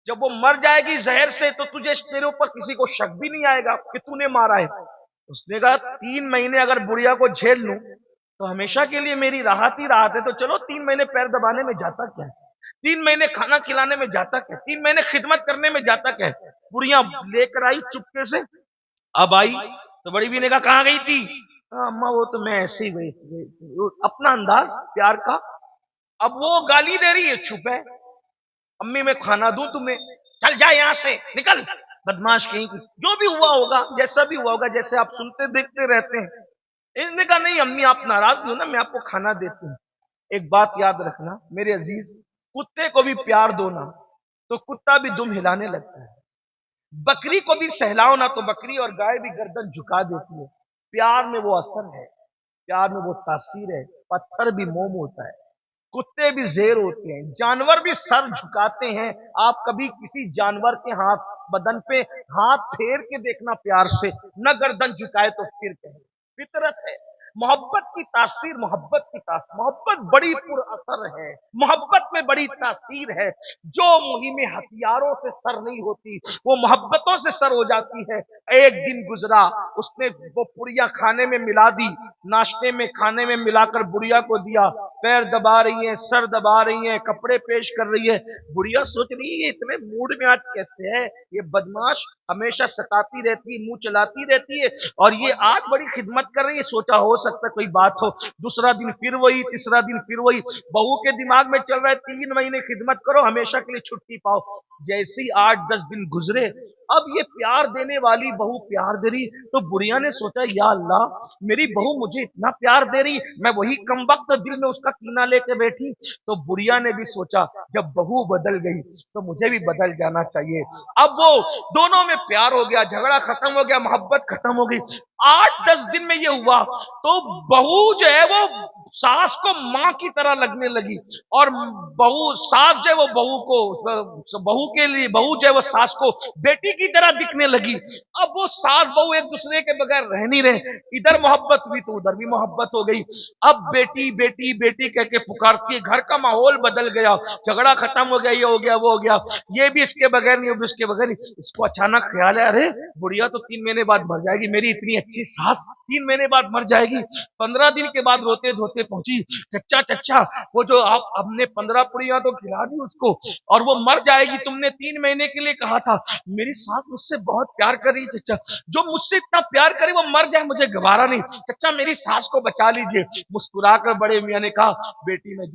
جب وہ مر جائے گی زہر سے تو تجھے تیرے اوپر کسی کو شک بھی نہیں آئے گا کہ تو نے مارا ہے۔ اس نے کہا 3 مہینے اگر بڑھیا کو جھیل لوں تو ہمیشہ کے لیے میری راحت ہی راحت ہے۔ تو چلو 3 مہینے پیر دبانے میں جاتا کیا ہے، 3 مہینے کھانا کھلانے میں جاتا کیا ہے، 3 مہینے خدمت کرنے میں جاتا کیا ہے۔ بڑھیا لے کر آئی چپکے سے، اب آئی تو بڑی بھی نے کہا کہاں گئی تھی؟ اماں وہ تو میں ایسے ہی گئی تھی، اپنا انداز پیار کا۔ اب وہ گالی دے رہی ہے، چھپ ہے، امی میں کھانا دوں تمہیں، چل جا یہاں سے نکل، بدماش کہیں کی۔ جو بھی ہوا ہوگا، جیسا بھی ہوا ہوگا، جیسے آپ سنتے دیکھتے رہتے ہیں۔ اس نے کہا نہیں امی آپ ناراض بھی ہو نا، میں آپ کو کھانا دیتی ہوں۔ ایک بات یاد رکھنا میرے عزیز، کتے کو بھی پیار دو نا تو کتا بھی دم ہلانے لگتا ہے، بکری کو بھی سہلاؤ نا تو بکری اور گائے بھی گردن جھکا دیتی ہے۔ پیار میں وہ اثر ہے، پیار میں وہ تاثیر ہے۔ پتھر بھی موم ہوتا ہے، کتے بھی زیر ہوتے ہیں، جانور بھی سر جھکاتے ہیں۔ آپ کبھی کسی جانور کے ہاتھ بدن پہ ہاتھ پھیر کے دیکھنا پیار سے، نہ گردن جھکائے تو پھر کہیں، فطرت ہے۔ محبت کی تاثیر، محبت کی تاثیر، محبت بڑی پر اثر ہے، محبت میں بڑی تاثیر ہے۔ جو مہم ہتھیاروں سے سر نہیں ہوتی وہ محبتوں سے سر ہو جاتی ہے۔ ایک دن گزرا، اس نے وہ پڑیاں کھانے میں ملا دی، ناشتے میں کھانے میں ملا کر بڑھیا کو دیا، پیر دبا رہی ہیں، سر دبا رہی ہیں، کپڑے پیش کر رہی ہے۔ بڑھیا سوچ رہی ہے یہ اتنے موڈ میں آج کیسے ہے، یہ بدماش ہمیشہ ستاتی رہتی ہے، منہ چلاتی رہتی ہے، اور یہ آج بڑی خدمت کر رہی ہے۔ سوچا ہو سکتا ہے کوئی بات ہو۔ دوسرا دن پھر وہی، تیسرا دن پھر وہی، بہو کے دماغ میں چل رہا ہے 3 مہینے خدمت کرو، ہمیشہ کے لیے چھٹی پاؤ۔ جیسی 8-10 دن گزرے، اب یہ پیار دینے والی بہو پیار دے رہی، تو بڑھیا نے سوچا یا اللہ میری بہو مجھے اتنا پیار دے رہی، میں وہی کم وقت دل میں اس کا کینہ لے کے بیٹھی۔ تو بڑھیا نے بھی سوچا جب بہو بدل گئی تو مجھے بھی بدل جانا چاہیے۔ اب وہ دونوں میں پیار ہو گیا، جھگڑا ختم ہو گیا، محبت ختم ہو گئی۔ 8-10 دن میں یہ ہوا تو بہو جو ہے وہ ساس کو ماں کی طرح لگنے لگی، اور بہو ساس جو ہے وہ بہو کے لیے بہو جو ہے وہ ساس کو بیٹی کی طرح دکھنے لگی۔ اب وہ ساس بہو ایک دوسرے کے بغیر رہ نہیں رہے، ادھر محبت ہوئی تو ادھر بھی محبت ہو گئی۔ اب بیٹی بیٹی بیٹی کہہ کے پکارتی ہے، گھر کا ماحول بدل گیا، جھگڑا ختم ہو گیا، یہ ہو گیا وہ ہو گیا، یہ بھی اس کے بغیر نہیں، وہ بھی اس کے بغیر نہیں۔ اس کو اچانک خیال ہے ارے بڑھیا تو 3 مہینے بعد مر جائے گی، میری اتنی اچھی ساس 3 مہینے بعد مر جائے گی۔ 15 دن کے بعد روتے دھوتے پہنچی، چچا چچا وہ جو آپ ہم نے 15 پڑیاں تو کھلا دی اس کو، اور وہ مر جائے گی، تم نے 3 مہینے کے لیے کہا تھا۔ میری ساس مجھ سے بہت پیار کر رہی ہے چچا، جو مجھ سے اتنا پیار کرے وہ مر جائے مجھے گوارا نہیں، چچا میری ساس کو بچا لیجئے۔ مسکرا کر بڑے میاں نے کہا بیٹی میں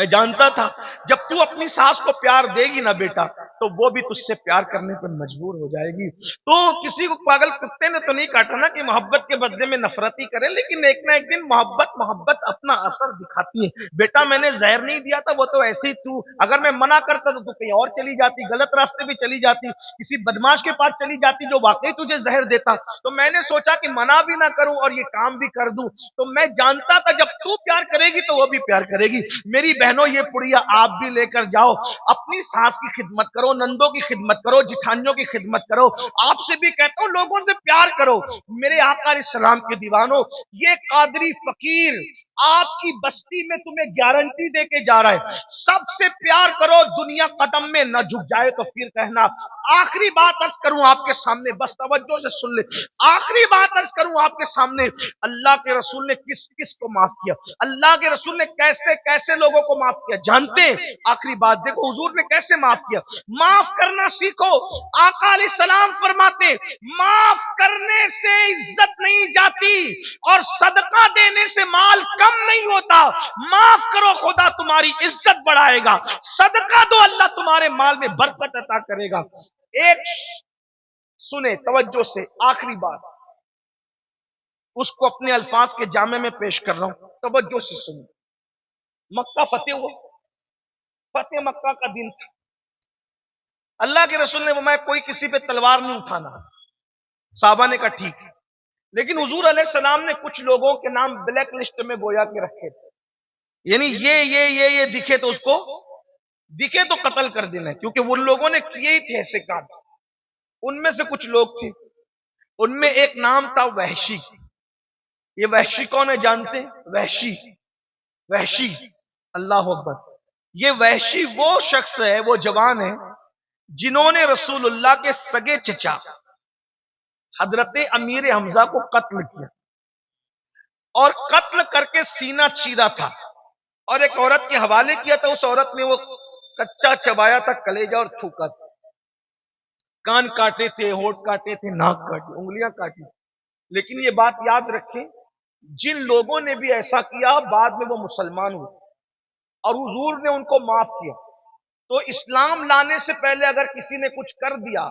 جانتا تھا جب تو اپنی ساس کو پیار دے گی نا بیٹا تو وہ بھی تجھ سے پیار کرنے پر مجبور ہو جائے گی۔ تو کسی کو پاگل کتے نے تو نہیں کاٹا نا کہ محبت کے بدلے میں نفرت ہی کرے، لیکن ایک نہ ایک دن محبت اپنا اثر دکھاتی ہے۔ بیٹا میں نے زہر نہیں دیا تھا، وہ تو ایسے ہی تو اگر میں منع کرتا تو کہیں اور چلی جاتی، غلط راستے بھی چلی جاتی، کسی بدماش کے پاس چلی جاتی جو واقعی تجھے زہر دیتا۔ تو میں نے سوچا کہ منع بھی نہ کروں اور یہ کام بھی کر دوں۔ تو میں جانتا تھا جب تو پیار کرے گی تو وہ بھی پیار کرے گی۔ میری بہنوں یہ پڑیا آپ بھی لے کر جاؤ، اپنی ساس کی خدمت کرو، نندوں کی خدمت کرو، جٹھانیوں کی خدمت کرو۔ آپ سے بھی کہتا ہوں لوگوں سے پیار کرو۔ میرے آقا علیہ السلام کے دیوانوں، یہ قادری فقیر آپ کی بستی میں تمہیں گارنٹی دے کے جا رہا ہے، سب سے پیار کرو، دنیا قدم میں نہ جھک جائے تو پھر کہنا۔ آخری بات عرض کروں آپ کے سامنے، بس توجہ سے سن لے، آخری بات عرض کروں آپ کے سامنے، اللہ کے رسول نے کس کس کو معاف کیا، اللہ کے رسول نے کیسے کیسے لوگوں کو معاف کیا جانتے ہیں؟ آخری بات دیکھو حضور نے کیسے معاف کیا، معاف کرنا سیکھو۔ آقا علیہ السلام فرماتے معاف کرنے سے عزت نہیں جاتی اور صدقہ دینے سے مال کم نہیں ہوتا، معاف کرو خدا تمہاری عزت بڑھائے گا، صدقہ دو اللہ تمہارے مال میں برکت عطا کرے گا۔ ایک سنیں توجہ سے، آخری بات اس کو اپنے الفاظ کے جامع میں پیش کر رہا ہوں، توجہ سے سنیں۔ مکہ فتح ہوا، فتح مکہ کا دن تھا، اللہ کے رسول نے فرمایا کوئی کسی پہ تلوار نہیں اٹھانا، صحابہ نے کہا ٹھیک ہے۔ لیکن حضور علیہ السلام نے کچھ لوگوں کے نام بلیک لسٹ میں گویا کے رکھے تھے، یعنی یہ دکھے تو اس کو دکھے تو قتل کر دینا ہے، کیونکہ ان لوگوں نے کیے ہی تھے ایسے کام۔ ان میں سے کچھ لوگ تھے، ان میں ایک نام تھا وحشی۔ یہ وحشی کون ہے جانتے ہیں؟ وحشی، وحشی، اللہ اکبر۔ یہ وحشی وہ شخص ہے، وہ جوان ہے جنہوں نے رسول اللہ کے سگے چچا حضرت امیر حمزہ کو قتل کیا، اور قتل کر کے سینہ چیرا تھا، اور ایک عورت کے حوالے کیا تھا۔ اس عورت نے وہ کچا چبایا تھا کلیجہ اور تھوکا تھا، کان کاٹے تھے، ہونٹ کاٹے تھے، ناک کاٹی، انگلیاں کاٹی۔ لیکن یہ بات یاد رکھیں، جن لوگوں نے بھی ایسا کیا بعد میں وہ مسلمان ہوئے اور حضور نے ان کو معاف کیا۔ تو اسلام لانے سے پہلے اگر کسی نے کچھ کر دیا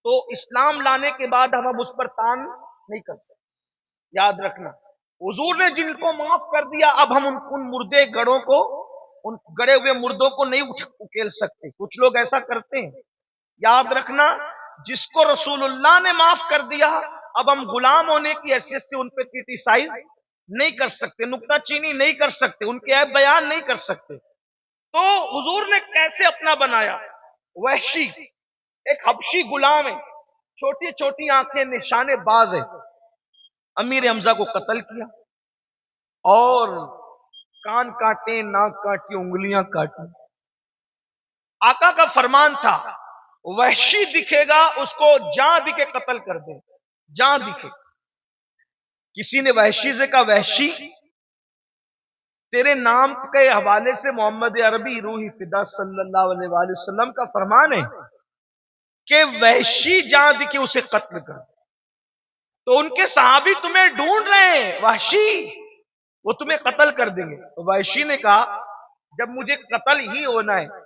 تو اسلام لانے کے بعد ہم اس پر تان نہیں کر سکتے، یاد رکھنا۔ حضور نے جن کو معاف کر دیا، اب ہم ان مردے گڑوں کو، ان گڑے ہوئے مردوں کو نہیں اکیل سکتے۔ کچھ لوگ ایسا کرتے ہیں، یاد رکھنا، جس کو رسول اللہ نے معاف کر دیا اب ہم غلام ہونے کی حیثیت سے ان پہ کرٹیسائز نہیں کر سکتے، نکتہ چینی نہیں کر سکتے، ان کے عیب بیان نہیں کر سکتے۔ تو حضور نے کیسے اپنا بنایا؟ وحشی ایک حبشی غلام ہے، چھوٹی چھوٹی آنکھیں، نشانے باز ہے، امیر حمزہ کو قتل کیا اور کان کاٹے، ناک کاٹی، انگلیاں کاٹی۔ آقا کا فرمان تھا وحشی دکھے گا اس کو جاں دکھے قتل کر دیں، جاں دکھے۔ کسی نے وحشی سے کہا، وحشی تیرے نام کے حوالے سے محمد عربی روحی فدا صلی اللہ علیہ وآلہ وسلم کا فرمان ہے کہ وحشی جاں دکھے اسے قتل کر۔ تو ان کے صحابی تمہیں ڈھونڈ رہے ہیں وحشی، وہ تمہیں قتل کر دیں گے۔ تو وحشی نے کہا، جب مجھے قتل ہی ہونا ہے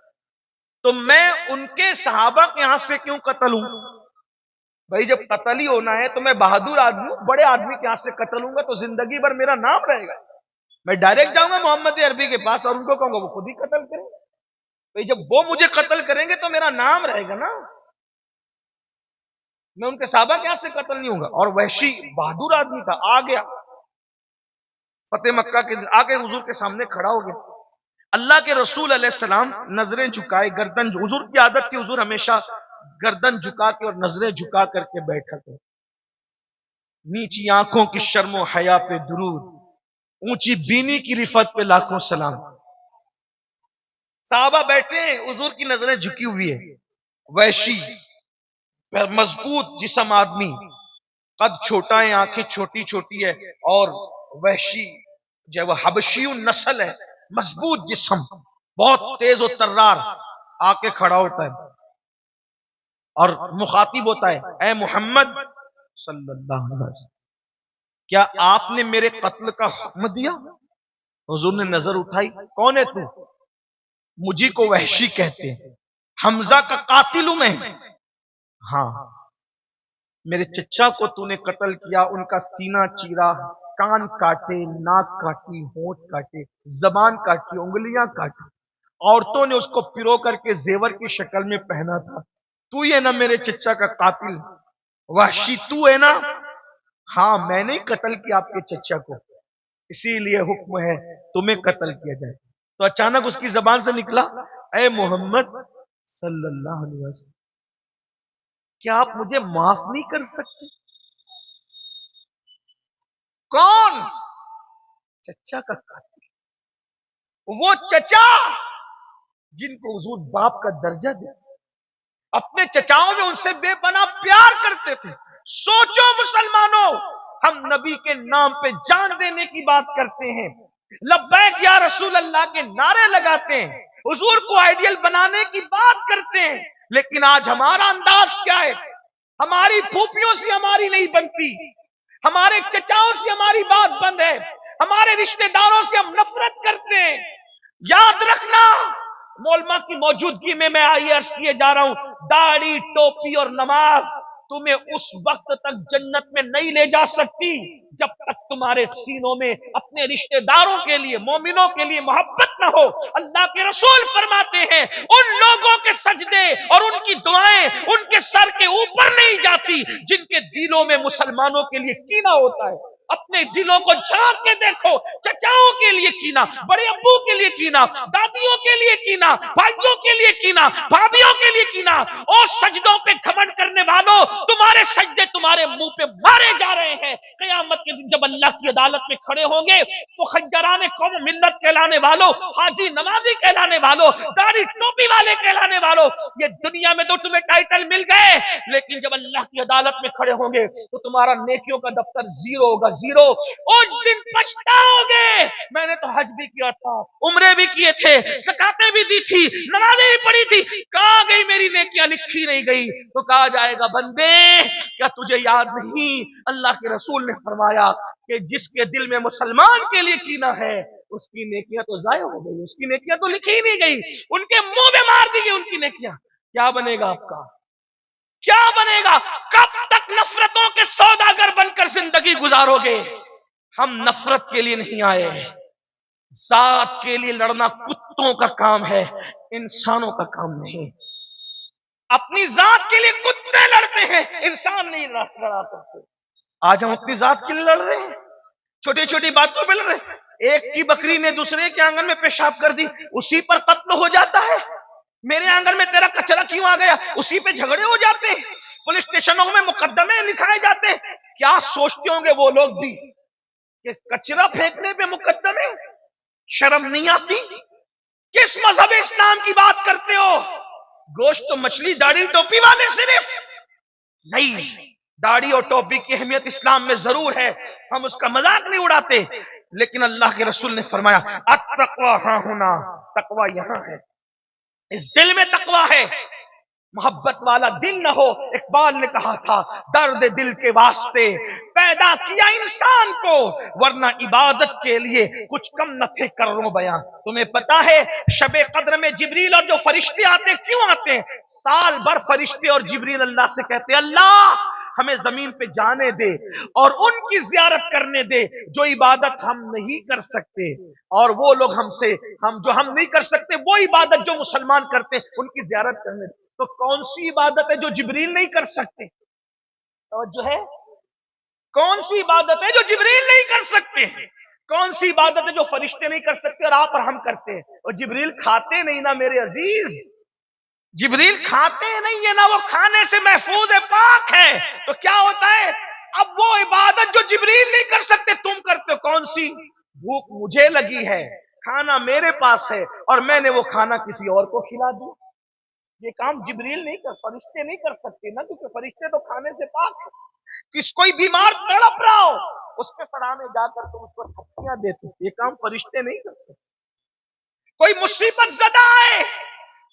تو میں ان کے صحابہ کے ہاتھ سے کیوں قتل ہوں؟ بھائی جب قتل ہی ہونا ہے تو میں بہادر آدمی، بڑے آدمی کے ہاتھ سے قتل ہوں گا تو زندگی بھر میرا نام رہے گا۔ میں ڈائریکٹ جاؤں گا محمد عربی کے پاس اور ان کو کہوں گا وہ خود ہی قتل کریں۔ بھائی جب وہ مجھے قتل کریں گے تو میرا نام رہے گا نا، میں ان کے صحابہ کے ہاتھ سے قتل نہیں ہوں گا۔ اور وحشی بہادر آدمی تھا، آ گیا فتح مکہ کے دن، آ کے حضور کے سامنے کھڑا ہو گیا۔ اللہ کے رسول علیہ السلام نظریں جھکائے، گردن، حضور کی عادت تھی، حضور ہمیشہ گردن جھکا کے اور نظریں جھکا کر کے بیٹھا تھے۔ نیچی آنکھوں کی شرم و حیا پہ درود، اونچی بینی کی رفت پہ لاکھوں سلام۔ صحابہ بیٹھے ہیں، حضور کی نظریں جھکی ہوئی ہے۔ وحشی مضبوط جسم آدمی، قد چھوٹا ہے، آنکھیں چھوٹی چھوٹی ہے، اور وحشی جو وہ حبشی نسل ہے، مضبوط جسم، بہت تیز و ترار، آ کے کھڑا ہوتا ہے اور مخاطب ہوتا ہے، اے محمد صلی اللہ علیہ وسلم، کیا آپ نے میرے قتل کا حکم دیا؟ حضور نے نظر اٹھائی، کون ہے تو؟ مجھے کو وحشی کہتے ہیں، حمزہ کا قاتل ہوں میں۔ ہاں، میرے چچا کو تو نے قتل کیا، ان کا سینہ چیرا، کان کاٹے، ناک کاٹی، ہونٹ کاٹے، زبان کاٹی، انگلیاں کاٹی، عورتوں نے اس کو پرو کر کے زیور کی شکل میں پہنا تھا۔ تو یہ نا میرے چچا کا قاتل، وحشی تو ہے نا؟ ہاں، میں نے قتل کیا آپ کے چچا کو، اسی لیے حکم ہے تمہیں قتل کیا جائے۔ تو اچانک اس کی زبان سے نکلا، اے محمد صلی اللہ علیہ وسلم، کیا آپ مجھے معاف نہیں کر سکتے؟ کون؟ چچا کا قاتل، وہ چچا جن کو حضور باپ کا درجہ دے، اپنے چچاؤں میں ان سے بے پناہ پیار کرتے تھے۔ سوچو مسلمانوں، ہم نبی کے نام پہ جان دینے کی بات کرتے ہیں، لبیک یا رسول اللہ کے نعرے لگاتے ہیں، حضور کو آئیڈیل بنانے کی بات کرتے ہیں، لیکن آج ہمارا انداز کیا ہے؟ ہماری پھوپھیوں سے ہماری نہیں بنتی، ہمارے چچاؤں سے ہماری بات بند ہے، ہمارے رشتہ داروں سے ہم نفرت کرتے ہیں۔ یاد رکھنا، مولما کی موجودگی میں آئی عرض کیے جا رہا ہوں، داڑھی، ٹوپی اور نماز تمہیں اس وقت تک جنت میں نہیں لے جا سکتی جب تک تمہارے سینوں میں اپنے رشتہ داروں کے لیے، مومنوں کے لیے محبت نہ ہو۔ اللہ کے رسول فرماتے ہیں ان لوگوں کے سجدے اور ان کی دعائیں ان کے سر کے اوپر نہیں جاتی جن کے دلوں میں مسلمانوں کے لیے کینہ ہوتا ہے۔ اپنے دلوں کو جھانک کے دیکھو، چچاؤں کے لیے کینہ، بڑے ابو کے لیے کینہ، دادیوں کے لیے کینہ، بھائیوں کے لیے کینہ، بھابھیوں کے لیے کینہ۔ اور سجدوں پہ گھمنڈ کرنے والوں، تمہارے سجدے تمہارے منہ پہ مارے جا رہے ہیں۔ قیامت کے دن جب اللہ کی عدالت میں کھڑے ہوں گے تو خجران قوم ملت کہلانے والوں، حاجی نمازی کہلانے والوں، داڑھی ٹوپی والے کہلانے والوں، یہ دنیا میں تو تمہیں ٹائٹل مل گئے، لیکن جب اللہ کی عدالت میں کھڑے ہوں گے تو تمہارا نیکیوں کا دفتر زیرو ہوگا، زیرو۔ اس دن پچھتاؤ گے، میں نے تو حج بھی کیا تھا، عمرے بھی کیے تھے، زکاتیں بھی دی تھی، نمازیں بھی پڑھی تھی، کہاں گئی میری نیکیاں؟ لکھی نہیں گئی۔ تو کہا جائے گا بندے کیا تجھے یاد نہیں؟ اللہ کے رسول نے فرمایا کہ جس کے دل میں مسلمان کے لیے کینہ ہے اس کی نیکیاں تو ضائع ہو گئی، اس کی نیکیاں تو لکھی ہی نہیں گئی، ان کے منہ میں مار دی گئی ان کی نیکیاں۔ کیا بنے گا آپ کا؟ کیا بنے گا؟ کب تک نفرتوں کے سوداگر بن کر زندگی گزارو گے؟ ہم نفرت کے لیے نہیں آئے، ذات کے لیے لڑنا کتوں کا کام ہے، انسانوں کا کام نہیں۔ اپنی ذات کے لیے کتے لڑتے ہیں، انسان نہیں لڑا کرتے۔ آج ہم اپنی ذات کے لیے لڑ رہے ہیں، چھوٹی چھوٹی باتوں پہ لڑ رہے ہیں۔ ایک کی بکری نے دوسرے کے آنگن میں پیشاب کر دی، اسی پر قتل ہو جاتا ہے۔ میرے آنگن میں تیرا کچرا کیوں آ گیا، اسی پہ جھگڑے ہو جاتے ہیں، پولیس اسٹیشنوں میں مقدمے لکھائے جاتے ہیں۔ کیا سوچتے ہوں گے وہ لوگ بھی کہ کچرا پھینکنے پہ مقدمے؟ شرم نہیں آتی؟ کس مذہب اسلام کی بات کرتے ہو؟ گوشت تو مچھلی داڑھی ٹوپی والے صرف نہیں، داڑھی اور ٹوپی کی اہمیت اسلام میں ضرور ہے، ہم اس کا مذاق نہیں اڑاتے، لیکن اللہ کے رسول نے فرمایا التقوی ہاں ہونا، تقوی یہاں ہے، اس دل میں تقوی ہے۔ محبت والا دل نہ ہو، اقبال نے کہا تھا درد دل کے واسطے پیدا کیا انسان کو، ورنہ عبادت کے لیے کچھ کم نہ تھے کروں بیان۔ تمہیں پتا ہے شب قدر میں جبریل اور جو فرشتے آتے کیوں آتے ہیں؟ سال بھر فرشتے اور جبریل اللہ سے کہتے اللہ ہمیں زمین پہ جانے دے اور ان کی زیارت کرنے دے جو عبادت ہم نہیں کر سکتے، اور وہ لوگ جو ہم نہیں کر سکتے وہ عبادت جو مسلمان کرتے ہیں ان کی زیارت کرنے دے۔ تو کون سی عبادت ہے جو جبریل نہیں کر سکتے؟ توجہ ہے؟ کون سی عبادت ہے جو جبریل نہیں کر سکتے؟ کون سی عبادت ہے جو فرشتے نہیں کر سکتے اور آپ اور ہم کرتے ہیں؟ اور جبریل کھاتے نہیں نا میرے عزیز، جبریل کھاتے نہیں ہے نا، وہ کھانے سے محفوظ ہے، پاک ہے۔ تو کیا ہوتا ہے؟ اب وہ عبادت جو جبریل نہیں کر سکتے تم کرتے ہو، کون سی؟ بھوک مجھے لگی ہے، کھانا میرے پاس ہے اور میں نے وہ کھانا کسی اور کو کھلا دیا، یہ کام جبریل نہیں کر، فرشتے نہیں کر سکتے نا، کیونکہ فرشتے تو کھانے سے پاک ہے۔ کس کوئی بیمار تڑپ رہا ہو اس کے سرانے جا کر تم اس کو تھپڑیاں دیتے، یہ کام فرشتے نہیں کر سکتے۔ کوئی مصیبت زدہ آئے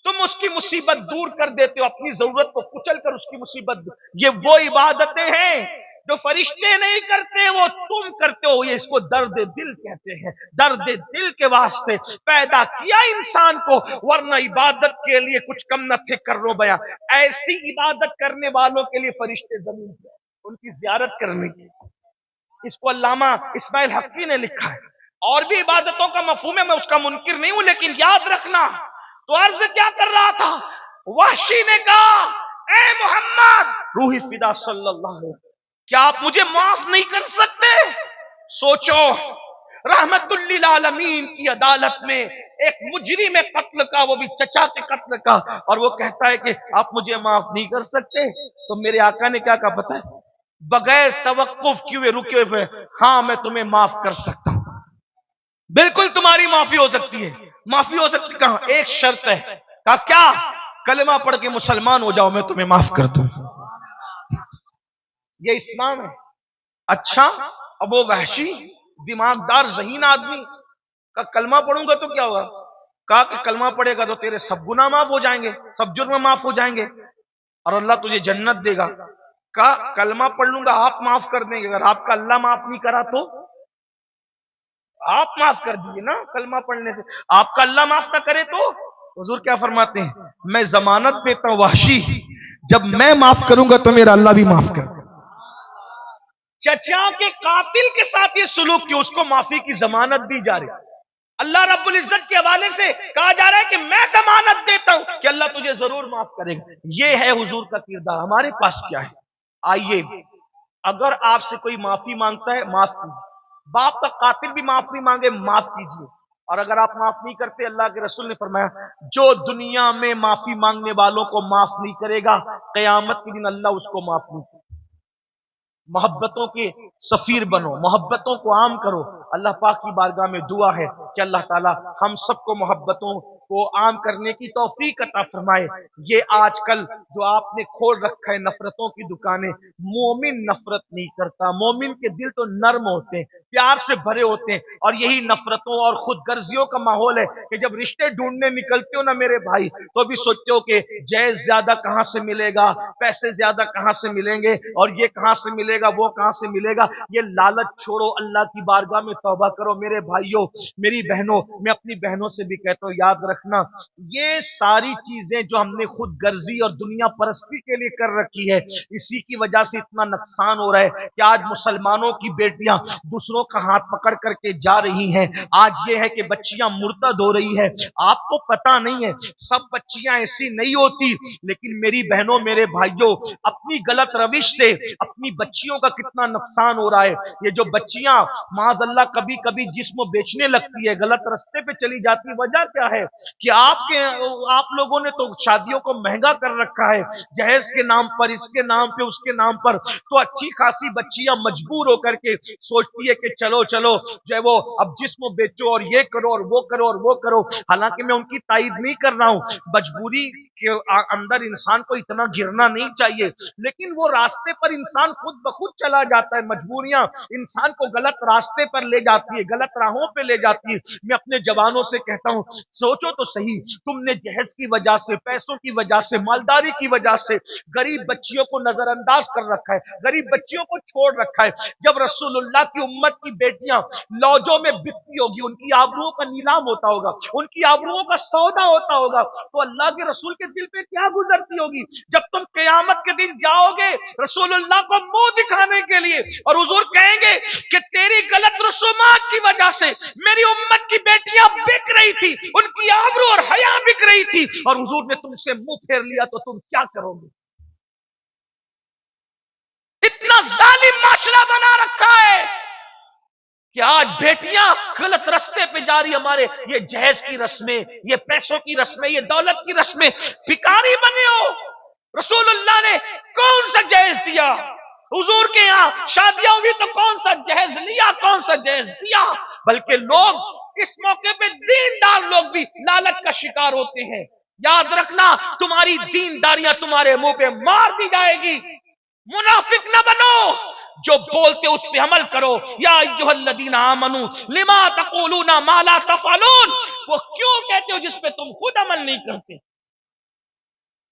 تم اس کی مصیبت دور کر دیتے ہو، اپنی ضرورت کو کچل کر اس کی مصیبت دور۔ یہ وہ عبادتیں ہیں جو فرشتے نہیں کرتے، وہ تم کرتے ہو، یہ اس کو درد دل کہتے ہیں۔ درد دل کے واسطے پیدا کیا انسان کو، ورنہ عبادت کے لیے کچھ کم نہ تھے کرو بیاں۔ ایسی عبادت کرنے والوں کے لیے فرشتے زمین پہ ان کی زیارت کرنے کی، اس کو علامہ اسماعیل حقی نے لکھا ہے۔ اور بھی عبادتوں کا مفہوم ہے، میں اس کا منکر نہیں ہوں، لیکن یاد رکھنا تو عرض کیا کر رہا تھا؟ وحشی نے کہا اے محمد روحی فدا صلی اللہ علیہ وسلم، کیا آپ مجھے معاف نہیں کر سکتے؟ سوچو رحمت للعالمین کی عدالت میں ایک مجرم قتل کا، وہ بھی چچا کے قتل کا، اور وہ کہتا ہے کہ آپ مجھے معاف نہیں کر سکتے؟ تو میرے آقا نے کیا کہا پتہ ہے؟ بغیر توقف کیے رکے ہوئے ہاں میں تمہیں معاف کر سکتا ہوں، بالکل تمہاری معافی ہو سکتی ہے۔ معافی ہو سکتی کہاں؟ ایک شرط ہے، کہا کیا؟ کلمہ پڑھ کے مسلمان ہو جاؤ میں تمہیں معاف کر دوں۔ یہ اسلام ہے۔ اچھا اب وہ وحشی دماغدار ذہین آدمی کا کلمہ پڑھوں گا تو کیا ہوگا؟ کہا کہ کلمہ پڑھے گا تو تیرے سب گناہ معاف ہو جائیں گے، سب جرم معاف ہو جائیں گے اور اللہ تجھے جنت دے گا۔ کہا کلمہ پڑھ لوں گا آپ معاف کر دیں گے، اگر آپ کا اللہ معاف نہیں کرا تو آپ معاف کر دیجیے نا کلمہ پڑھنے سے، آپ کا اللہ معاف نہ کرے تو؟ حضور کیا فرماتے ہیں؟ میں ضمانت دیتا ہوں وحشی جب میں معاف کروں گا تو میرا اللہ بھی معاف کر دے. چچا کے قاتل کے ساتھ یہ سلوک کیوں؟ اس کو معافی کی ضمانت دی جا رہی ہے. اللہ رب العزت کے حوالے سے کہا جا رہا ہے کہ میں ضمانت دیتا ہوں کہ اللہ تجھے ضرور معاف کرے گا. یہ ہے حضور کا کردار. ہمارے پاس کیا ہے؟ آئیے، اگر آپ سے کوئی معافی مانگتا ہے معاف کیجیے. باپ کا قاتل بھی معافی مانگے معاف کیجیے. اور اگر آپ معاف نہیں کرتے، اللہ کے رسول نے فرمایا جو دنیا میں معافی مانگنے والوں کو معاف نہیں کرے گا، قیامت کے دن اللہ اس کو معاف نہیں کرے گا. محبتوں کے سفیر بنو، محبتوں کو عام کرو. اللہ پاک کی بارگاہ میں دعا ہے کہ اللہ تعالی ہم سب کو محبتوں کو عام کرنے کی توفیق عطا فرمائے. یہ آج کل جو آپ نے کھول رکھا ہے نفرتوں کی دکانیں، مومن نفرت نہیں کرتا. مومن کے دل تو نرم ہوتے ہیں، پیار سے بھرے ہوتے ہیں. اور یہی نفرتوں اور خود غرضیوں کا ماحول ہے کہ جب رشتے ڈھونڈنے نکلتے ہو نا میرے بھائی، تو بھی سوچتے ہو کہ جائز زیادہ کہاں سے ملے گا، پیسے زیادہ کہاں سے ملیں گے، اور یہ کہاں سے ملے گا، وہ کہاں سے ملے گا. یہ لالچ چھوڑو، اللہ کی بارگاہ میں توبہ کرو. میرے بھائیوں، میری بہنوں، میں اپنی بہنوں سے بھی کہتا ہوں یاد رکھنا، یہ ساری چیزیں جو ہم نے خود غرضی اور دنیا پرستی کے لیے کر رکھی ہے، اسی کی وجہ سے اتنا نقصان ہو رہا ہے کہ آج مسلمانوں کی بیٹیاں دوسروں کا ہاتھ پکڑ کر کے جا رہی ہیں. آج یہ ہے کہ بچیاں مرتد ہو رہی ہیں. آپ کو پتا نہیں ہے، سب بچیاں ایسی نہیں ہوتی، لیکن میری بہنوں، میرے بھائیوں، اپنی غلط روش سے اپنی بچیوں کا کتنا نقصان ہو رہا ہے. یہ جو بچیاں معاذ اللہ کبھی کبھی جسم بیچنے لگتی ہے، غلط رستے پہ چلی جاتی، وجہ کیا ہے کہ آپ لوگوں نے تو شادیوں کو مہنگا کر رکھا ہے، جہیز کے نام پر، اس کے نام پہ، اس کے نام پر. تو اچھی خاصی بچیاں مجبور ہو کر کے سوچتی ہے کہ چلو چلو جو ہے وہ اب جسم بیچو اور یہ کرو اور وہ کرو اور وہ کرو. حالانکہ میں ان کی تائید نہیں کر رہا ہوں، مجبوری کے اندر انسان کو اتنا گرنا نہیں چاہیے، لیکن وہ راستے پر انسان خود بخود چلا جاتا ہے. مجبوریاں انسان کو غلط راستے پر لے جاتی ہے، غلط راہوں پہ لے جاتی ہے. میں اپنے جوانوں سے کہتا ہوں سوچو تو صحیح، تم نے جہیز کی وجہ سے، پیسوں کی وجہ سے، مالداری کی وجہ سے غریب بچیوں کو نظر انداز کر رکھا ہے، غریب بچیوں کو چھوڑ رکھا ہے. جب رسول اللہ کی امت کی بیٹیاں لوجوں میں بکتی ہوگی، ان کی آبروؤں کا نیلام ہوتا ہوگا، ان کی آبروؤں کا سودا ہوتا ہوگا، تو اللہ کے رسول کے دل پہ کیا گزرتی ہوگی جب تم قیامت کے دن جاؤ گے رسول اللہ کو منہ دکھانے کے لیے، اور حضور کہیں گے کہ تیری غلط رسومات کی وجہ سے میری امت کی بیٹیاں بک رہی تھی، ان کی آبرو اور حیا بک رہی تھی، اور حضور نے تم سے منہ پھیر لیا، تو تم کیا کرو گے؟ اتنا ظالم معاشرہ بنا رکھا ہے کہ آج بیٹیاں غلط رستے پہ جا رہی. ہمارے یہ جہیز کی رسمیں، یہ پیسوں کی رسمیں، یہ دولت کی رسمیں، بھکاری بنے ہو. رسول اللہ نے کون سا جہیز دیا؟ حضور کے یہاں شادیاں ہوئی تو کون سا جہیز لیا، کون سا جہیز دیا؟ بلکہ لوگ اس موقع پہ دیندار لوگ بھی لالچ کا شکار ہوتے ہیں. یاد رکھنا، تمہاری دینداریاں تمہارے منہ پہ مار دی جائے گی. منافق نہ بنو، جو بولتے اس پہ عمل کرو. یا ایھا الذین آمنوا لما تقولون ما لا تفعلون، وہ کیوں کہتے ہو جس پہ تم خود عمل نہیں کرتے.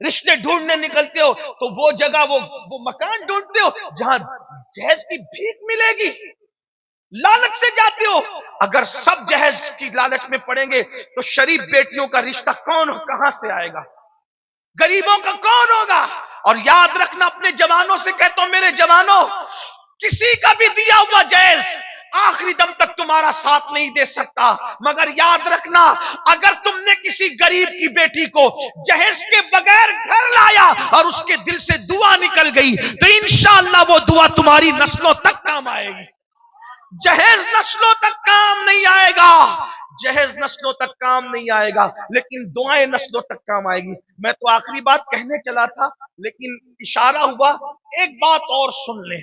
رشتے ڈھونڈنے نکلتے ہو تو وہ جگہ، وہ مکان ڈھونڈتے ہو جہاں جہیز کی بھیک ملے گی، لالچ سے جاتے ہو. اگر سب جہیز کی لالچ میں پڑیں گے تو شریف بیٹیوں کا رشتہ کہاں سے آئے گا؟ غریبوں کا کون ہوگا؟ اور یاد رکھنا، اپنے جوانوں سے کہتا ہوں میرے جوانوں، کسی کا بھی دیا ہوا جہیز آخری دم تک تمہارا ساتھ نہیں دے سکتا. مگر یاد رکھنا، اگر تم نے کسی غریب کی بیٹی کو جہیز کے بغیر گھر لایا اور اس کے دل سے دعا نکل گئی تو انشاءاللہ وہ دعا تمہاری نسلوں تک کام آئے گی. جہیز نسلوں تک کام نہیں آئے گا، جہیز نسلوں تک کام نہیں آئے گا، لیکن دعائیں نسلوں تک کام آئے گی. میں تو آخری بات کہنے چلا تھا لیکن اشارہ ہوا، ایک بات اور سن لیں،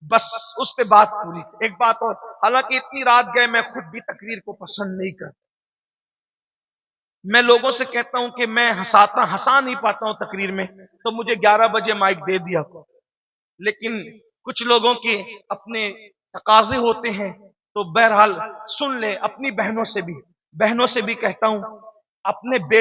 بس اس پہ بات پوری. ایک بات اور، حالانکہ اتنی رات گئے، میں خود بھی تقریر کو پسند نہیں کرتا. میں لوگوں سے کہتا ہوں کہ میں ہنسا نہیں پاتا ہوں تقریر میں، تو مجھے 11 بجے مائک دے دیا. لیکن کچھ لوگوں کے اپنے تقاضے ہوتے ہیں، تو بہرحال سن لیں. اپنی بہنوں سے بھی کہتا ہوں، اپنے بیٹے